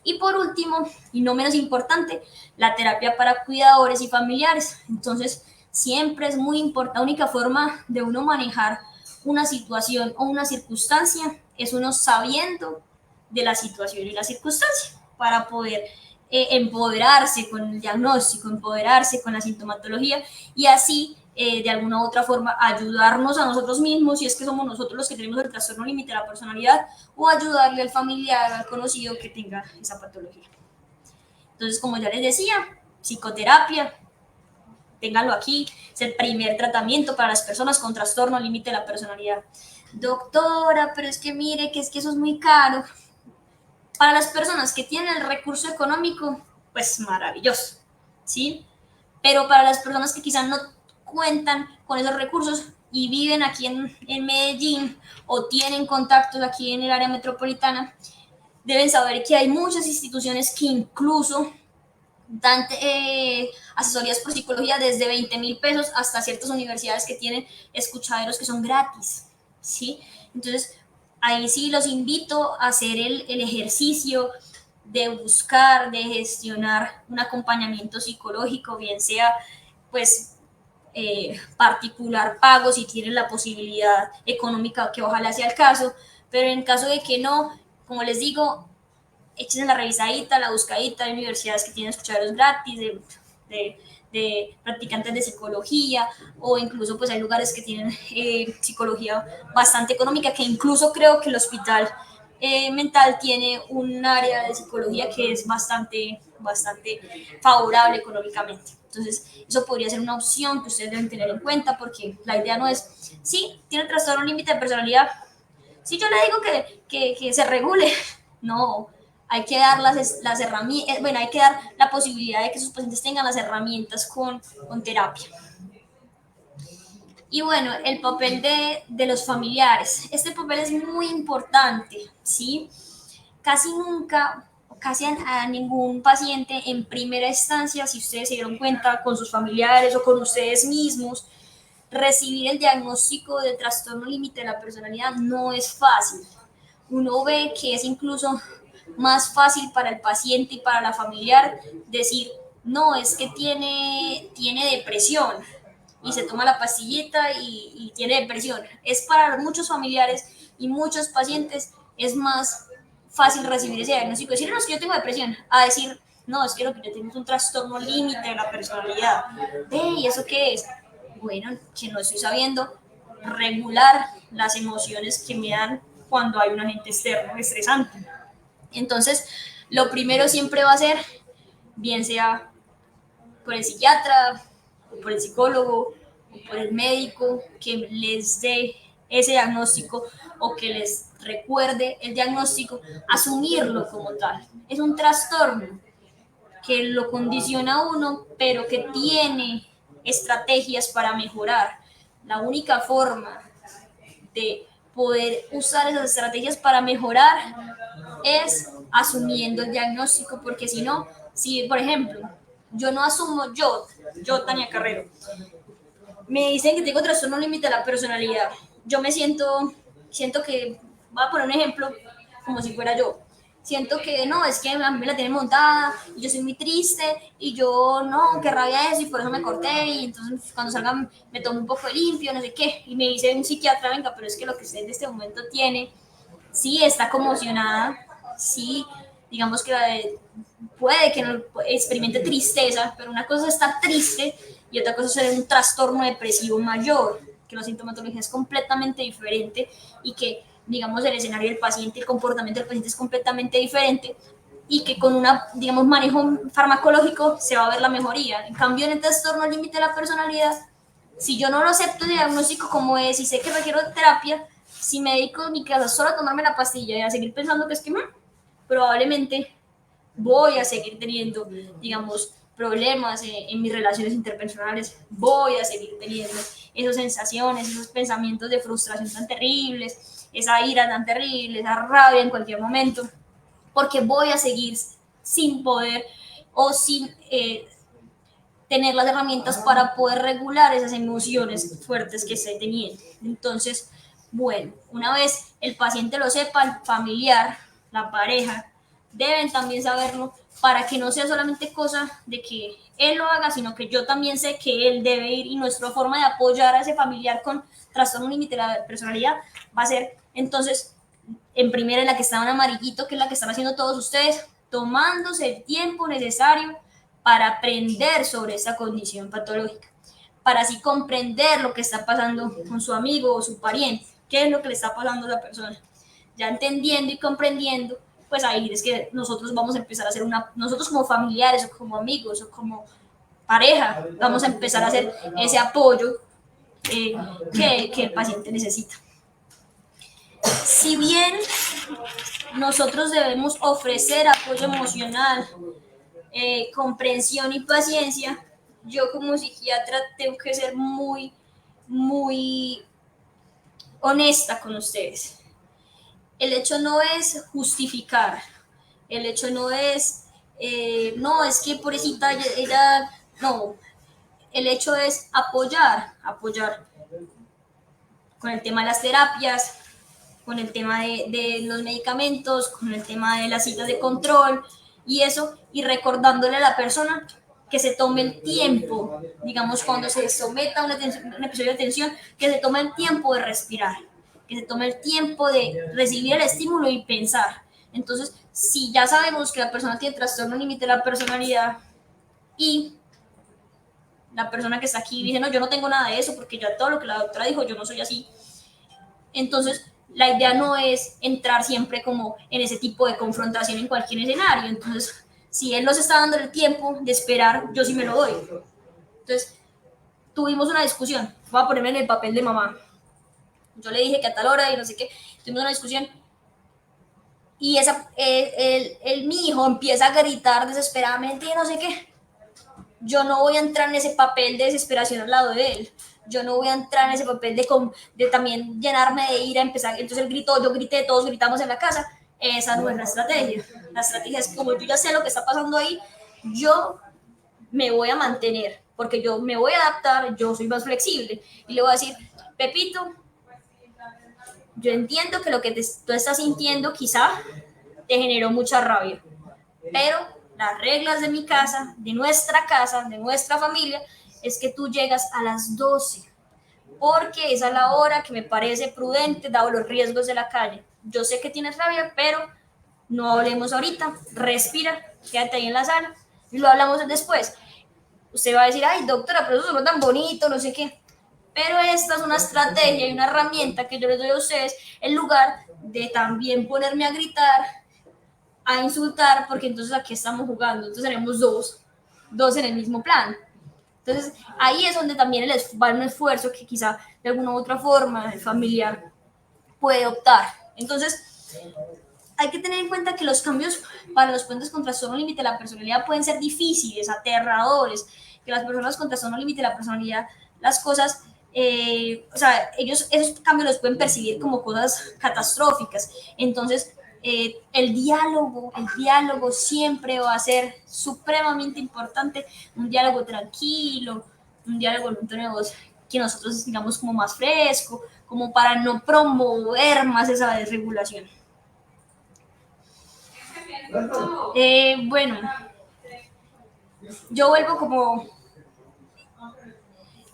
Y por último, y no menos importante, la terapia para cuidadores y familiares. Entonces, siempre es muy importante. La única forma de uno manejar una situación o una circunstancia es uno sabiendo de la situación y la circunstancia para poder empoderarse con el diagnóstico, empoderarse con la sintomatología y así de alguna u otra forma ayudarnos a nosotros mismos, si es que somos nosotros los que tenemos el trastorno límite de la personalidad, o ayudarle al familiar, al conocido que tenga esa patología. Entonces, como ya les decía, psicoterapia, ténganlo aquí, es el primer tratamiento para las personas con trastorno límite de la personalidad. Doctora, pero es que mire, que es que eso es muy caro. Para las personas que tienen el recurso económico, pues maravilloso, ¿sí? Pero para las personas que quizás no cuentan con esos recursos y viven aquí en Medellín o tienen contactos aquí en el área metropolitana, deben saber que hay muchas instituciones que incluso dan asesorías por psicología desde 20.000 pesos hasta ciertas universidades que tienen escuchaderos que son gratis, ¿sí? Entonces, ahí sí los invito a hacer el ejercicio de buscar, de gestionar un acompañamiento psicológico, bien sea pues particular pago si tienen la posibilidad económica, que ojalá sea el caso, pero en caso de que no, como les digo, échense la revisadita, la buscadita. Hay universidades que tienen escuchaderos gratis de practicantes de psicología, o incluso pues hay lugares que tienen psicología bastante económica, que incluso creo que el hospital mental tiene un área de psicología que es bastante favorable económicamente. Entonces, eso podría ser una opción que ustedes deben tener en cuenta, porque la idea no es, sí, tiene trastorno límite de personalidad, sí, yo le digo que se regule, no, hay que dar las herramientas, bueno, hay que dar la posibilidad de que sus pacientes tengan las herramientas con terapia. Y bueno, el papel de los familiares. Este papel es muy importante, ¿sí? Casi nunca, casi a ningún paciente en primera instancia, si ustedes se dieron cuenta con sus familiares o con ustedes mismos, recibir el diagnóstico de trastorno límite de la personalidad no es fácil. Uno ve que es incluso más fácil para el paciente y para la familiar decir, no, es que tiene depresión y se toma la pastillita y tiene depresión. Es para muchos familiares y muchos pacientes es más fácil recibir ese diagnóstico, decir, no, es que yo tengo depresión, a decir, no, es que lo que yo tengo es un trastorno límite de la personalidad. ¿Y eso qué es? Bueno, que no estoy sabiendo regular las emociones que me dan cuando hay un agente externo estresante. Entonces, lo primero siempre va a ser, bien sea por el psiquiatra, o por el psicólogo, o por el médico, que les dé ese diagnóstico o que les recuerde el diagnóstico, asumirlo como tal. Es un trastorno que lo condiciona a uno, pero que tiene estrategias para mejorar. La única forma de poder usar esas estrategias para mejorar es asumiendo el diagnóstico, porque si no, si por ejemplo, yo no asumo, yo Tania Carrero, me dicen que tengo trastorno límite de la personalidad, yo siento que, voy a poner un ejemplo como si fuera yo, siento que no, es que a mí me la tienen montada y yo soy muy triste y yo no, qué rabia eso y por eso me corté y entonces cuando salga me tomo un poco de limpio, no sé qué, y me dice un psiquiatra, venga, pero es que lo que usted en este momento tiene, sí está conmocionada, sí, digamos que puede que no experimente tristeza, pero una cosa es estar triste y otra cosa es ser un trastorno depresivo mayor, que la sintomatología es completamente diferente y que, digamos, el escenario del paciente, el comportamiento del paciente es completamente diferente y que con un, digamos, manejo farmacológico se va a ver la mejoría. En cambio, en el trastorno límite de la personalidad, si yo no lo acepto el diagnóstico como es y sé que requiero terapia, si me dedico en mi casa solo a tomarme la pastilla y a seguir pensando que es que probablemente voy a seguir teniendo, digamos, problemas en mis relaciones interpersonales, voy a seguir teniendo esas sensaciones, esos pensamientos de frustración tan terribles, esa ira tan terrible, esa rabia en cualquier momento, porque voy a seguir sin poder o sin tener las herramientas para poder regular esas emociones fuertes que estoy teniendo. Entonces, bueno, una vez el paciente lo sepa, el familiar, la pareja, deben también saberlo para que no sea solamente cosa de que él lo haga, sino que yo también sé que él debe ir y nuestra forma de apoyar a ese familiar con trastorno límite de la personalidad va a ser entonces en primera en la que está en amarillito, que es la que están haciendo todos ustedes, tomándose el tiempo necesario para aprender sobre esta condición patológica, para así comprender lo que está pasando con su amigo o su pariente, qué es lo que le está pasando a la persona. Ya entendiendo y comprendiendo, pues ahí es que nosotros vamos a empezar a hacer nosotros como familiares o como amigos o como pareja, vamos a empezar a hacer ese apoyo que el paciente necesita. Si bien nosotros debemos ofrecer apoyo emocional, comprensión y paciencia, yo como psiquiatra tengo que ser muy honesta con ustedes. El hecho no es justificar, el hecho no es, no, es que pobrecita, ella, no, el hecho es apoyar con el tema de las terapias, con el tema de los medicamentos, con el tema de las citas de control y eso, y recordándole a la persona que se tome el tiempo, digamos, cuando se someta a un episodio de tensión, que se tome el tiempo de respirar, que se tome el tiempo de recibir el estímulo y pensar. Entonces, si ya sabemos que la persona tiene trastorno límite de la personalidad y la persona que está aquí dice, no, yo no tengo nada de eso, porque ya todo lo que la doctora dijo, yo no soy así. Entonces, la idea no es entrar siempre como en ese tipo de confrontación en cualquier escenario. Entonces, si él nos está dando el tiempo de esperar, yo sí me lo doy. Entonces, tuvimos una discusión. Voy a ponerme en el papel de mamá. Yo le dije que a tal hora y no sé qué. Tuvimos una discusión. Y mi hijo empieza a gritar desesperadamente y no sé qué. Yo no voy a entrar en ese papel de desesperación al lado de él. Yo no voy a entrar en ese papel de también llenarme de ira, empezar. Entonces él gritó, yo grité, todos gritamos en la casa. Esa no es la estrategia. La estrategia es que como yo ya sé lo que está pasando ahí, yo me voy a mantener, porque yo me voy a adaptar, yo soy más flexible. Y le voy a decir, Pepito, yo entiendo que lo que tú estás sintiendo quizá te generó mucha rabia, pero las reglas de mi casa, de nuestra familia, es que tú llegas a las 12, porque esa es la hora que me parece prudente, dado los riesgos de la calle. Yo sé que tienes rabia, pero no hablemos ahorita, respira, quédate ahí en la sala y lo hablamos después. Usted va a decir, ay, doctora, pero eso suena tan bonito, no sé qué. Pero esta es una estrategia y una herramienta que yo les doy a ustedes en lugar de también ponerme a gritar, a insultar, porque entonces aquí estamos jugando, entonces tenemos dos en el mismo plan. Entonces ahí es donde también va un esfuerzo que quizá de alguna u otra forma el familiar puede optar. Entonces hay que tener en cuenta que los cambios para los pacientes con trastorno límite de la personalidad pueden ser difíciles, aterradores, que las personas con trastorno límite de la personalidad, las cosas, o sea, ellos esos cambios los pueden percibir como cosas catastróficas. Entonces, el diálogo siempre va a ser supremamente importante, un diálogo tranquilo, un diálogo en un tono de voz que nosotros digamos como más fresco, como para no promover más esa desregulación. Bueno, yo vuelvo como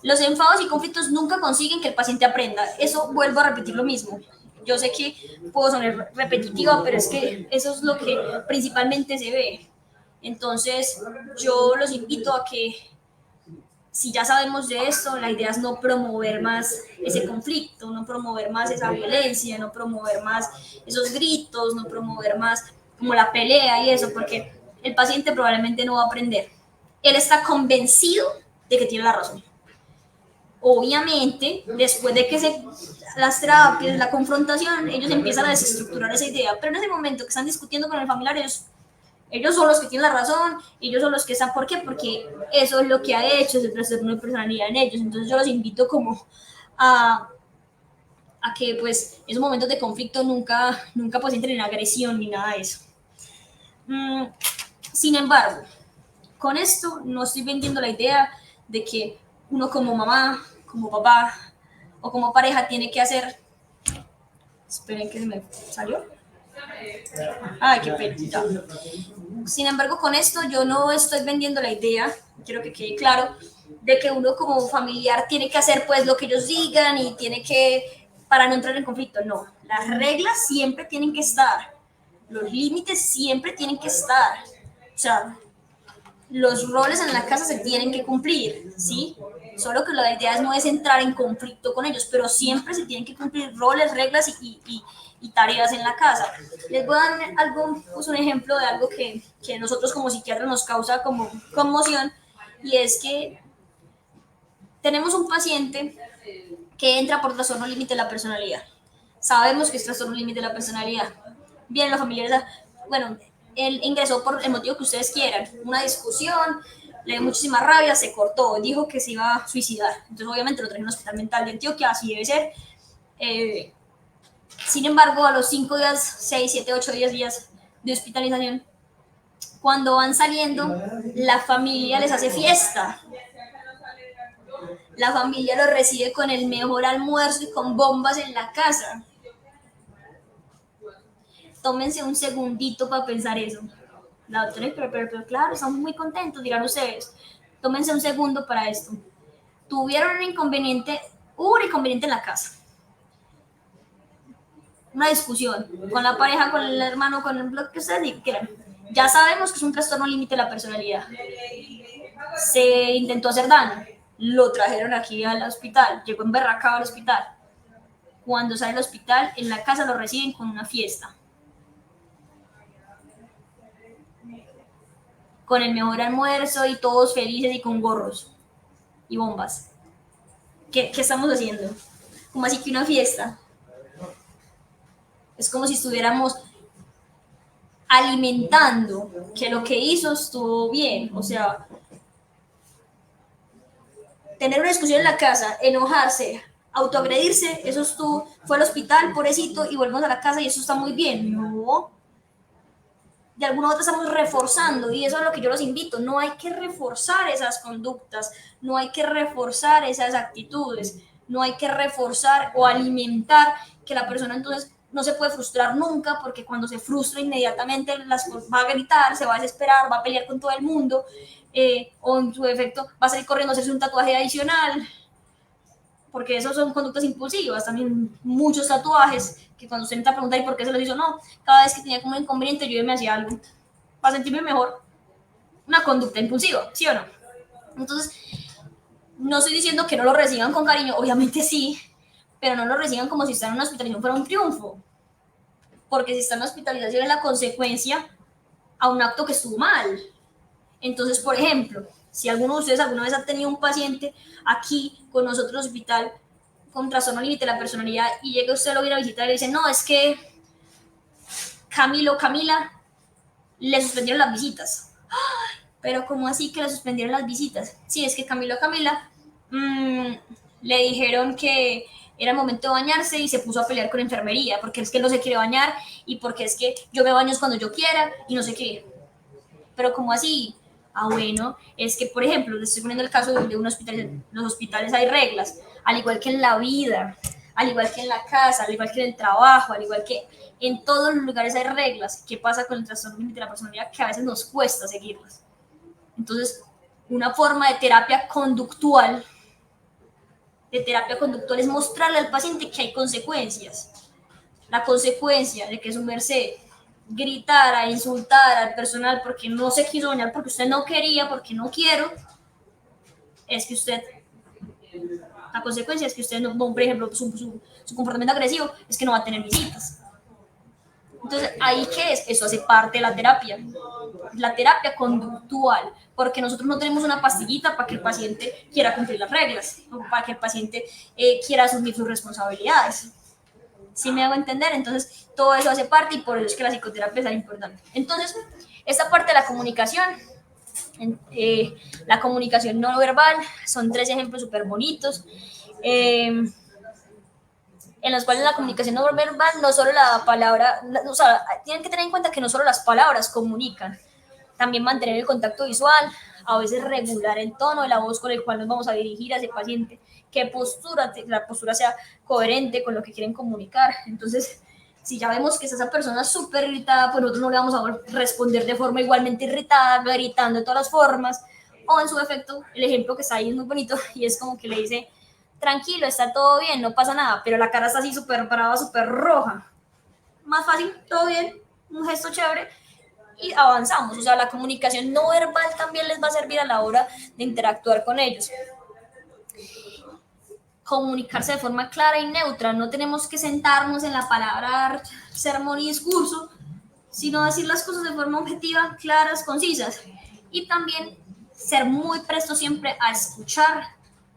los enfados y conflictos nunca consiguen que el paciente aprenda. Eso vuelvo a repetir lo mismo. Yo sé que puedo sonar repetitiva, pero es que eso es lo que principalmente se ve. Entonces, yo los invito a que, si ya sabemos de esto, la idea es no promover más ese conflicto, no promover más esa violencia, no promover más esos gritos, no promover más como la pelea y eso, porque el paciente probablemente no va a aprender. Él está convencido de que tiene la razón. Obviamente, después de que las terapias, la confrontación, ellos empiezan a desestructurar esa idea, pero en ese momento que están discutiendo con el familiar, ellos son los que tienen la razón, ellos son los que están, ¿por qué? Porque eso es lo que ha hecho ese trastorno de personalidad en ellos. Entonces yo los invito como a que pues esos momentos de conflicto nunca pues entren en agresión ni nada de eso. Sin embargo, con esto no estoy vendiendo la idea de que uno como mamá, como papá o como pareja tiene que hacer... Esperen que se me salió. Ay, qué pena. Ya. Sin embargo, con esto yo no estoy vendiendo la idea, quiero que quede claro, de que uno como familiar tiene que hacer pues lo que ellos digan y tiene que, para no entrar en conflicto. No, las reglas siempre tienen que estar, los límites siempre tienen que estar. O sea, los roles en la casa se tienen que cumplir, ¿sí? Solo que la idea no es entrar en conflicto con ellos, pero siempre se tienen que cumplir roles, reglas y tareas en la casa. Les voy a dar algo, pues un ejemplo de algo que nosotros como psiquiatras nos causa como conmoción, y es que tenemos un paciente que entra por trastorno límite de la personalidad. Sabemos que es trastorno límite de la personalidad. Bien, los familiares, bueno, él ingresó por el motivo que ustedes quieran, una discusión, le dio muchísima rabia, se cortó, dijo que se iba a suicidar. Entonces, obviamente, lo trajeron a un hospital mental de Antioquia, así debe ser. Sin embargo, a los 5 días, 6, 7, 8, 10 días de hospitalización, cuando van saliendo, la familia les hace fiesta. La familia lo recibe con el mejor almuerzo y con bombas en la casa. Tómense un segundito para pensar eso. La doctora, pero claro, estamos muy contentos, dirán ustedes. Tómense un segundo para esto. Tuvieron un inconveniente, hubo un inconveniente en la casa. Una discusión con la pareja, con el hermano, con lo que ustedes quieran. Ya sabemos que es un trastorno límite de la personalidad. Se intentó hacer daño. Lo trajeron aquí al hospital. Llegó emberracado al hospital. Cuando sale del hospital, en la casa lo reciben con una fiesta. Con el mejor almuerzo y todos felices y con gorros y bombas. ¿Qué estamos haciendo? Como así que una fiesta. Es como si estuviéramos alimentando que lo que hizo estuvo bien. O sea, tener una discusión en la casa, enojarse, autoagredirse, eso estuvo, fue al hospital, pobrecito, y volvemos a la casa y eso está muy bien. No, de alguna u otra estamos reforzando, y eso es lo que yo los invito. No hay que reforzar esas conductas, no hay que reforzar esas actitudes, no hay que reforzar o alimentar que la persona entonces no se puede frustrar nunca, porque cuando se frustra inmediatamente va a gritar, se va a desesperar, va a pelear con todo el mundo, o en su defecto va a salir corriendo a hacerse un tatuaje adicional, porque esos son conductas impulsivas. También muchos tatuajes que cuando usted entra a preguntar ¿y por qué se los hizo? No, cada vez que tenía como un inconveniente yo me hacía algo para sentirme mejor. Una conducta impulsiva, ¿sí o no? Entonces, no estoy diciendo que no lo reciban con cariño, obviamente sí, pero no lo reciban como si están en una hospitalización fuera un triunfo, porque si está en una hospitalización es la consecuencia a un acto que estuvo mal. Entonces, por ejemplo, si alguno de ustedes alguna vez ha tenido un paciente aquí con nosotros en el hospital con trastorno límite de la personalidad y llega usted a lo ir a visitar y le dice, no, es que Camila, le suspendieron las visitas. Pero ¿cómo así que le suspendieron las visitas? Sí, es que Camila, le dijeron que era el momento de bañarse y se puso a pelear con enfermería, porque es que él no se quiere bañar y porque es que yo me baño cuando yo quiera y no sé qué. Pero ¿cómo así? Ah, bueno, es que, por ejemplo, les estoy poniendo el caso de un hospital. En los hospitales hay reglas, al igual que en la vida, al igual que en la casa, al igual que en el trabajo, al igual que en todos los lugares hay reglas. ¿Qué pasa con el trastorno límite de la personalidad? Que a veces nos cuesta seguirlas. Entonces, una forma de terapia conductual es mostrarle al paciente que hay consecuencias. La consecuencia de que su merced gritara, insultar al personal porque no se quiso bañar, porque usted no quería, porque no quiero, es que usted, la consecuencia es que usted no, por ejemplo, su comportamiento agresivo es que no va a tener visitas. Entonces, ¿ahí qué es? Eso hace parte de la terapia conductual, porque nosotros no tenemos una pastillita para que el paciente quiera cumplir las reglas, o para que el paciente quiera asumir sus responsabilidades. ¿Sí me hago entender? Entonces, todo eso hace parte y por eso es que la psicoterapia es tan importante. Entonces, esta parte de la comunicación no verbal, son 3 ejemplos súper bonitos, en los cuales la comunicación no verbal, no solo la palabra, o sea, tienen que tener en cuenta que no solo las palabras comunican, también mantener el contacto visual, a veces regular el tono de la voz con el cual nos vamos a dirigir a ese paciente, que la postura sea coherente con lo que quieren comunicar. Entonces, Si ya vemos que es esa persona súper irritada, pues nosotros no le vamos a responder de forma igualmente irritada, gritando de todas las formas. O en su defecto, el ejemplo que está ahí es muy bonito y es como que le dice, tranquilo, está todo bien, no pasa nada, pero la cara está así súper brava, súper roja. Más fácil, todo bien, un gesto chévere y avanzamos. O sea, la comunicación no verbal también les va a servir a la hora de interactuar con ellos. Comunicarse de forma clara y neutra. No tenemos que sentarnos en la palabra sermón y discurso, sino decir las cosas de forma objetiva, claras, concisas. Y también ser muy presto siempre a escuchar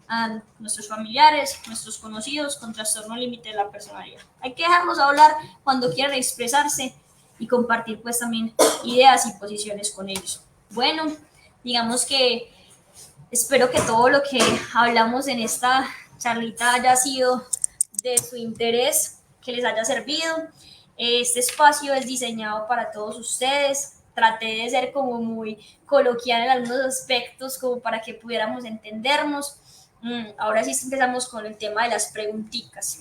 a nuestros familiares, nuestros conocidos con trastorno límite de la personalidad. Hay que dejarlos hablar cuando quieran expresarse y compartir pues también ideas y posiciones con ellos. Bueno, digamos que espero que todo lo que hablamos en esta charlita haya sido de su interés, que les haya servido. Este espacio es diseñado para todos ustedes. Traté de ser como muy coloquial en algunos aspectos, como para que pudiéramos entendernos. Ahora sí empezamos con el tema de las preguntitas.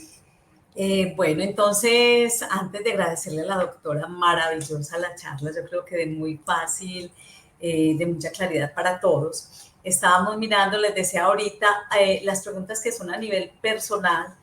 Bueno, entonces, antes de agradecerle a la doctora, maravillosa la charla, yo creo que de muy fácil, de mucha claridad para todos. Estábamos mirando, les decía ahorita, las preguntas que son a nivel personal,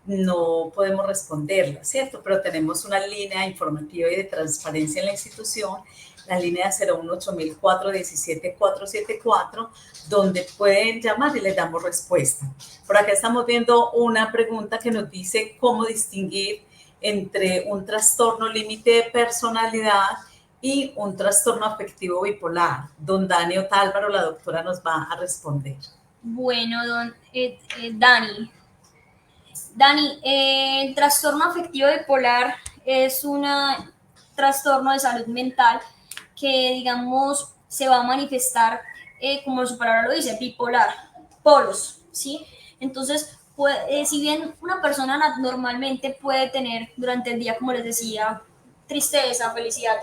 no podemos responderlas, ¿cierto? Pero tenemos una línea informativa y de transparencia en la institución, la línea 018-417-474, donde pueden llamar y les damos respuesta. Por acá estamos viendo una pregunta que nos dice cómo distinguir entre un trastorno límite de personalidad y un trastorno afectivo bipolar. Don Dani Otálvaro, la doctora, nos va a responder. Bueno, Dani, el trastorno afectivo bipolar es un trastorno de salud mental que, digamos, se va a manifestar, como su palabra lo dice, bipolar, polos, ¿sí? Entonces, si bien una persona normalmente puede tener durante el día, como les decía, tristeza, felicidad,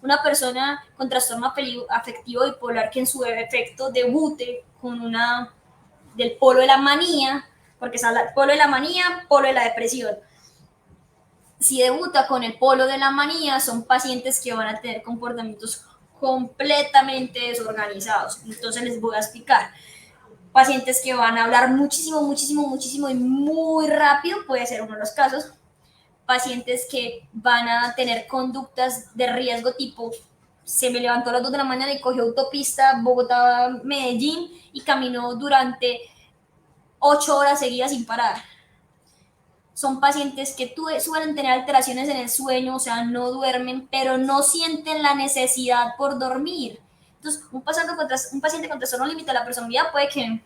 una persona con trastorno afectivo bipolar que en su efecto debute con una del polo de la manía, porque está el polo de la manía, polo de la depresión. Si debuta con el polo de la manía, son pacientes que van a tener comportamientos completamente desorganizados. Entonces les voy a explicar. Pacientes que van a hablar muchísimo y muy rápido, puede ser uno de los casos. Pacientes que van a tener conductas de riesgo tipo se me levantó a las 2 de la mañana y cogió autopista Bogotá-Medellín y caminó durante 8 horas seguidas sin parar. Son pacientes que suelen tener alteraciones en el sueño, o sea, no duermen, pero no sienten la necesidad por dormir. Entonces, un paciente con trastorno límite de la personalidad puede que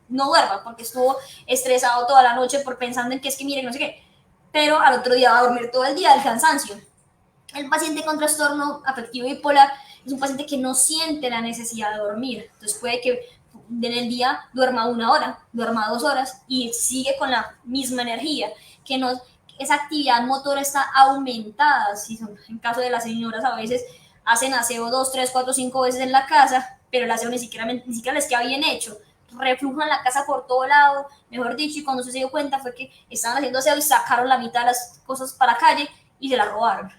no duerma porque estuvo estresado toda la noche por pensando en que es que mire, no sé qué, pero al otro día va a dormir todo el día del cansancio. El paciente con trastorno afectivo bipolar es un paciente que no siente la necesidad de dormir, entonces puede que en el día duerma 1 hora, duerma 2 horas y sigue con la misma energía, que no, esa actividad motora está aumentada. Si son, en caso de las señoras a veces hacen aseo 2, 3, 4, 5 veces en la casa, pero el aseo ni siquiera les queda bien hecho, reflujan la casa por todo lado, mejor dicho, y cuando se dio cuenta fue que estaban haciendo aseo y sacaron la mitad de las cosas para la calle y se la robaron,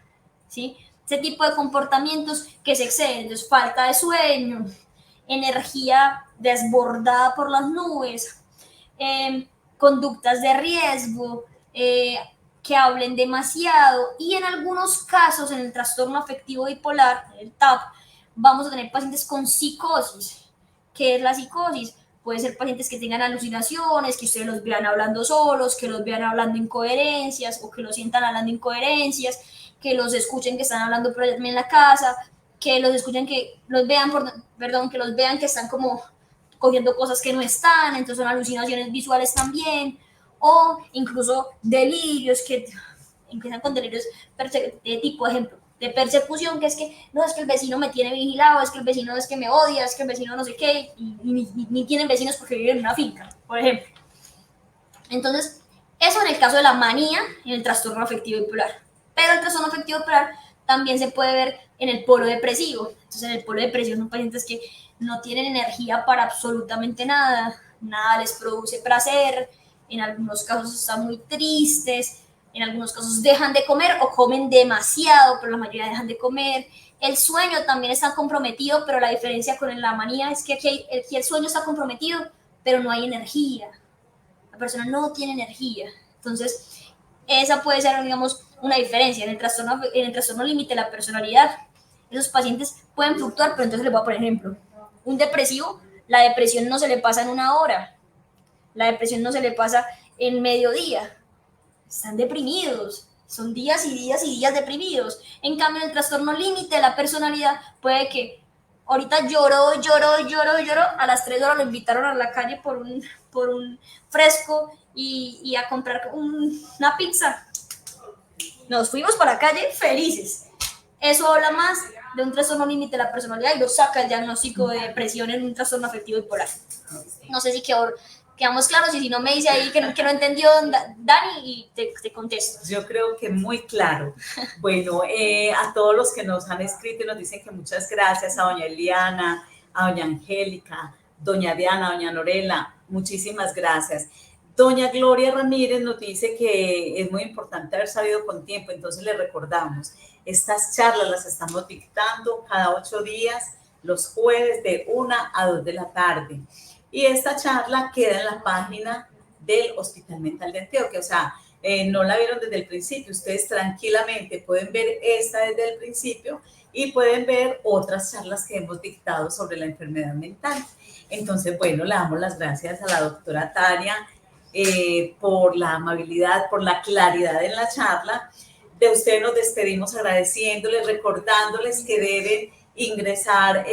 ¿sí? Ese tipo de comportamientos que se exceden, entonces falta de sueño, energía desbordada por las nubes, conductas de riesgo, que hablen demasiado y en algunos casos, en el trastorno afectivo bipolar, el TAP, vamos a tener pacientes con psicosis. ¿Qué es la psicosis? Puede ser pacientes que tengan alucinaciones, que ustedes los vean hablando solos, que los vean hablando incoherencias o que los sientan hablando incoherencias, que los escuchen que están hablando por en la casa, que los escuchen, que los vean, que los vean que están como cogiendo cosas que no están, entonces son alucinaciones visuales también, o incluso delirios que empiezan con delirios de tipo, ejemplo, de persecución, que es que no, es que el vecino me tiene vigilado, es que el vecino es que me odia, es que el vecino no sé qué, y ni tienen vecinos porque viven en una finca, por ejemplo. Entonces, eso en el caso de la manía y en el trastorno afectivo bipolar. Pero el trastorno afectivo bipolar también se puede ver en el polo depresivo. Entonces, en el polo depresivo son pacientes que no tienen energía para absolutamente nada, nada les produce placer, en algunos casos están muy tristes, en algunos casos dejan de comer o comen demasiado, pero la mayoría dejan de comer. El sueño también está comprometido, pero la diferencia con la manía es que aquí el sueño está comprometido, pero no hay energía. La persona no tiene energía. Entonces, esa puede ser, digamos, una diferencia. En el trastorno límite de la personalidad, esos pacientes pueden fluctuar, pero entonces les voy a poner ejemplo. Un depresivo, la depresión no se le pasa en una hora, la depresión no se le pasa en mediodía. Están deprimidos, son días y días y días deprimidos. En cambio, el trastorno límite de la personalidad puede que ahorita lloró, a las 3 horas lo invitaron a la calle por un fresco y a comprar una pizza. Nos fuimos para la calle felices. Eso habla más de un trastorno límite de la personalidad y lo saca el diagnóstico de depresión en un trastorno afectivo bipolar. No sé si quedamos claros y si no me dice ahí que no entendió Dani y te contesto. Yo creo que muy claro. Bueno, a todos los que nos han escrito y nos dicen que muchas gracias, a doña Eliana, a doña Angélica, doña Diana, doña Norela, muchísimas gracias. Doña Gloria Ramírez nos dice que es muy importante haber sabido con tiempo, entonces le recordamos, estas charlas las estamos dictando cada 8 días, los jueves de 1 a 2 de la tarde. Y esta charla queda en la página del Hospital Mental de Antioquia, o sea, no la vieron desde el principio, ustedes tranquilamente pueden ver esta desde el principio y pueden ver otras charlas que hemos dictado sobre la enfermedad mental. Entonces, bueno, le damos las gracias a la doctora Tania por la amabilidad, por la claridad en la charla. De ustedes nos despedimos agradeciéndoles, recordándoles que deben ingresar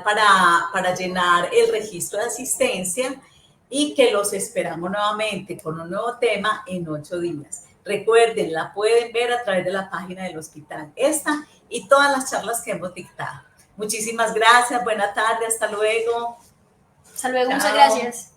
para llenar el registro de asistencia y que los esperamos nuevamente con un nuevo tema en 8 días. Recuerden, la pueden ver a través de la página del hospital, esta y todas las charlas que hemos dictado. Muchísimas gracias, buena tarde, hasta luego. Hasta luego, Chao. muchas gracias.